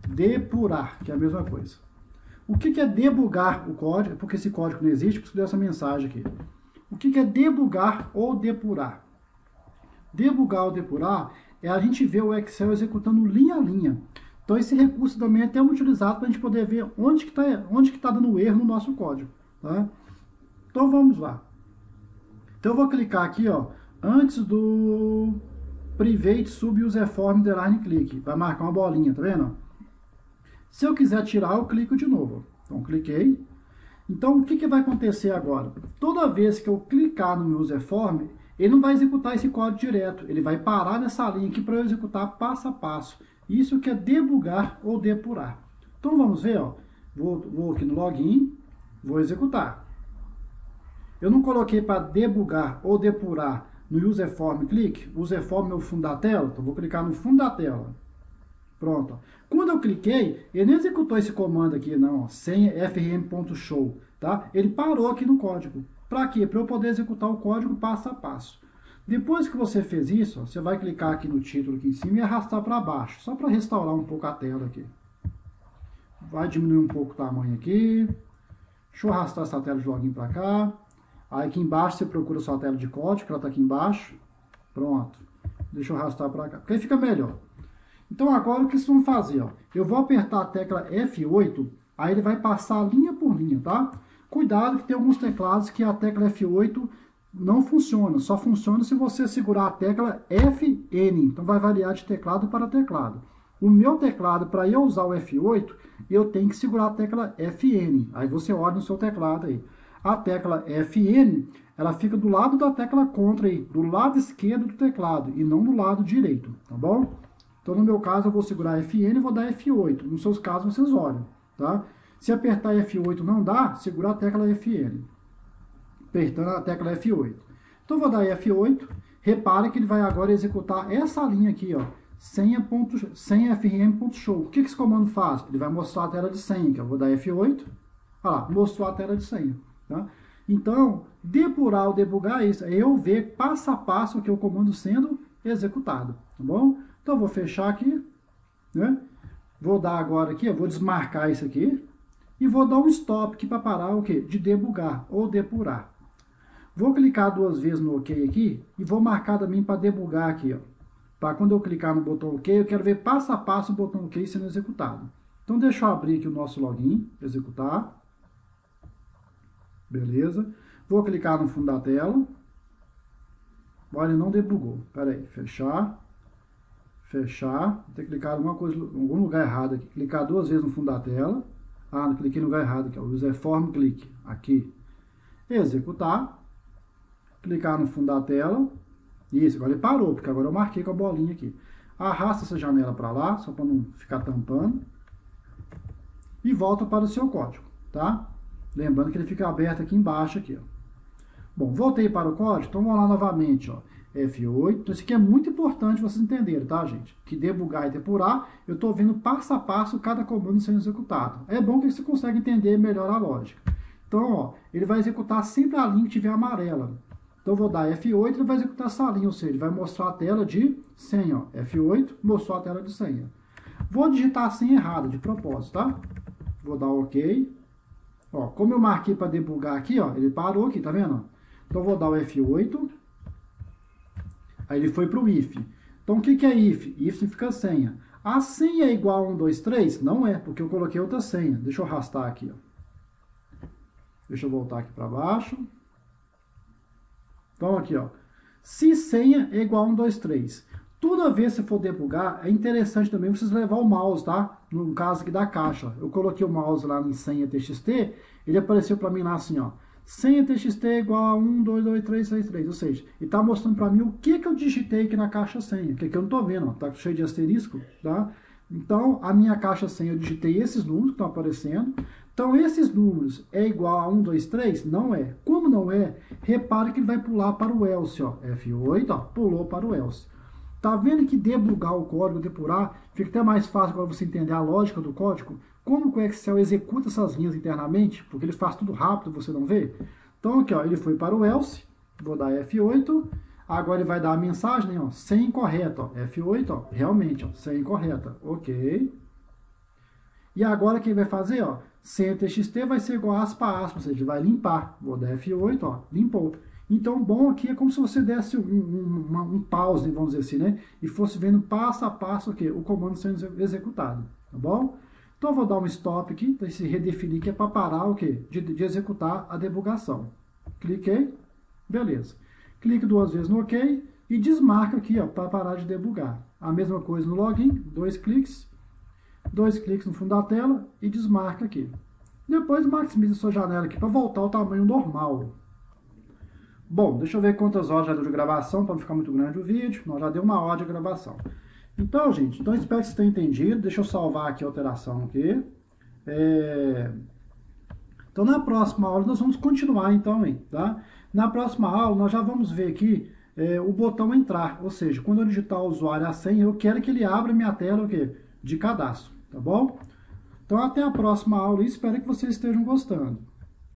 depurar, que é a mesma coisa. O que é debugar o código? Porque esse código não existe, por isso que deu essa mensagem aqui. O que é debugar ou depurar? Debugar ou depurar é a gente ver o Excel executando linha a linha. Então esse recurso também é até utilizado para a gente poder ver onde que tá dando erro no nosso código. Tá? Então vamos lá. Então eu vou clicar aqui, ó, antes do private sub-userform underline click. Vai marcar uma bolinha, tá vendo? Se eu quiser tirar, eu clico de novo. Então, cliquei. Então, o que vai acontecer agora? Toda vez que eu clicar no userform, ele não vai executar esse código direto. Ele vai parar nessa linha aqui para eu executar passo a passo. Isso que é debugar ou depurar. Então, vamos ver, ó. Vou aqui no login, vou executar. Eu não coloquei para debugar ou depurar no userform click. Userform é o fundo da tela, então vou clicar no fundo da tela. Pronto. Quando eu cliquei, ele não executou esse comando aqui, não, ó, senha frm.show, tá? Ele parou aqui no código. Para quê? Para eu poder executar o código passo a passo. Depois que você fez isso, ó, você vai clicar aqui no título aqui em cima e arrastar para baixo, só para restaurar um pouco a tela aqui. Vai diminuir um pouco o tamanho aqui. Deixa eu arrastar essa tela de login para cá. Aí aqui embaixo você procura a sua tela de código, que ela está aqui embaixo. Pronto. Deixa eu arrastar para cá, porque aí fica melhor. Então agora o que vocês vão fazer? Ó? Eu vou apertar a tecla F8, aí ele vai passar linha por linha, tá? Cuidado que tem alguns teclados que a tecla F8 não funciona, só funciona se você segurar a tecla FN, então vai variar de teclado para teclado. O meu teclado, para eu usar o F8, eu tenho que segurar a tecla FN, aí você olha no seu teclado aí. A tecla FN, ela fica do lado da tecla Ctrl aí, do lado esquerdo do teclado, e não do lado direito, tá bom? Então, no meu caso, eu vou segurar Fn e vou dar F8. Nos seus casos, vocês olham, tá? Se apertar F8 não dá, segura a tecla Fn. Apertando a tecla F8. Então, eu vou dar F8. Repara que ele vai agora executar essa linha aqui, ó. Senha frm.show. O que esse comando faz? Ele vai mostrar a tela de senha, que eu vou dar F8. Olha lá, mostrou a tela de senha, tá? Então, depurar ou debugar é isso. É eu ver passo a passo que o comando sendo executado, tá bom? Então, eu vou fechar aqui, né? Vou dar agora aqui, eu vou desmarcar isso aqui. E vou dar um stop aqui para parar o quê? De debugar ou depurar. Vou clicar 2 vezes no OK aqui e vou marcar também para debugar aqui, ó. Para quando eu clicar no botão OK, eu quero ver passo a passo o botão OK sendo executado. Então, deixa eu abrir aqui o nosso login, executar. Beleza. Vou clicar no fundo da tela. Olha, ele não debugou. Espera aí, fechar. Fechar. Vou ter que clicar em algum lugar errado aqui. Clicar 2 vezes no fundo da tela. Ah, não cliquei no lugar errado aqui, ó. Userform click. Aqui. Executar. Clicar no fundo da tela. Isso, agora ele parou, porque agora eu marquei com a bolinha aqui. Arrasta essa janela para lá, só para não ficar tampando. E volta para o seu código, tá? Lembrando que ele fica aberto aqui embaixo, aqui, ó. Bom, voltei para o código, então vamos lá novamente, ó. F8. Então, isso aqui é muito importante vocês entenderem, tá, gente? Que debugar e depurar, eu estou vendo passo a passo cada comando sendo executado. É bom que você consegue entender melhor a lógica. Então, ó, ele vai executar sempre a linha que tiver amarela. Então, eu vou dar F8 e ele vai executar essa linha, ou seja, ele vai mostrar a tela de senha, ó. F8, mostrou a tela de senha. Vou digitar a senha errada, de propósito, tá? Vou dar OK. Ó, como eu marquei para debugar aqui, ó, ele parou aqui, tá vendo? Então, eu vou dar o F8. Aí ele foi para o if. Então, o que é if? If significa senha. A senha é igual a 1, 2, 3? Não é, porque eu coloquei outra senha. Deixa eu arrastar aqui, ó. Deixa eu voltar aqui para baixo. Então, aqui, ó. Se senha é igual a 1, 2, 3. Toda vez que você for debugar, é interessante também vocês levar o mouse, tá? No caso aqui da caixa. Eu coloquei o mouse lá em senha TXT, ele apareceu para mim lá assim, ó. Senha TXT é igual a 1, 2, 2, 3, 6, 3. Ou seja, ele está mostrando para mim o que eu digitei aqui na caixa senha. Que aqui eu não estou vendo, ó. Tá cheio de asterisco, tá? Então, a minha caixa senha eu digitei esses números que estão aparecendo. Então, esses números é igual a 1, 2, 3? Não é. Como não é, repare que ele vai pular para o else, ó. F8, ó, pulou para o else. Tá vendo que debugar o código, depurar, fica até mais fácil agora você entender a lógica do código? Como que o Excel executa essas linhas internamente? Porque ele faz tudo rápido, você não vê? Então, aqui, ó, ele foi para o else, vou dar F8, agora ele vai dar a mensagem, né, ó, senha incorreta, ó, F8, ó, realmente, ó, senha incorreta, ok. E agora o que ele vai fazer, ó, senha TXT vai ser igual a aspa, ou seja, ele vai limpar, vou dar F8, ó, limpou. Então, bom aqui é como se você desse um pause, vamos dizer assim, né, e fosse vendo passo a passo aqui, o comando sendo executado, tá bom? Então, eu vou dar um stop aqui, para se redefinir, que é para parar o quê? De executar a debugação. Cliquei, beleza. Clique 2 vezes no OK e desmarca aqui, ó, para parar de debugar. A mesma coisa no login, 2 cliques no fundo da tela e desmarca aqui. Depois maximize a sua janela aqui para voltar ao tamanho normal. Bom, deixa eu ver quantas horas já deu de gravação, para não ficar muito grande o vídeo. Não, já deu 1 hora de gravação. Então, gente, espero que vocês tenham entendido. Deixa eu salvar aqui a alteração aqui. Então, na próxima aula, nós vamos continuar, então, hein, tá? Na próxima aula, nós já vamos ver aqui o botão entrar. Ou seja, quando eu digitar o usuário e a senha, eu quero que ele abra minha tela o quê? De cadastro, tá bom? Então, até a próxima aula e espero que vocês estejam gostando.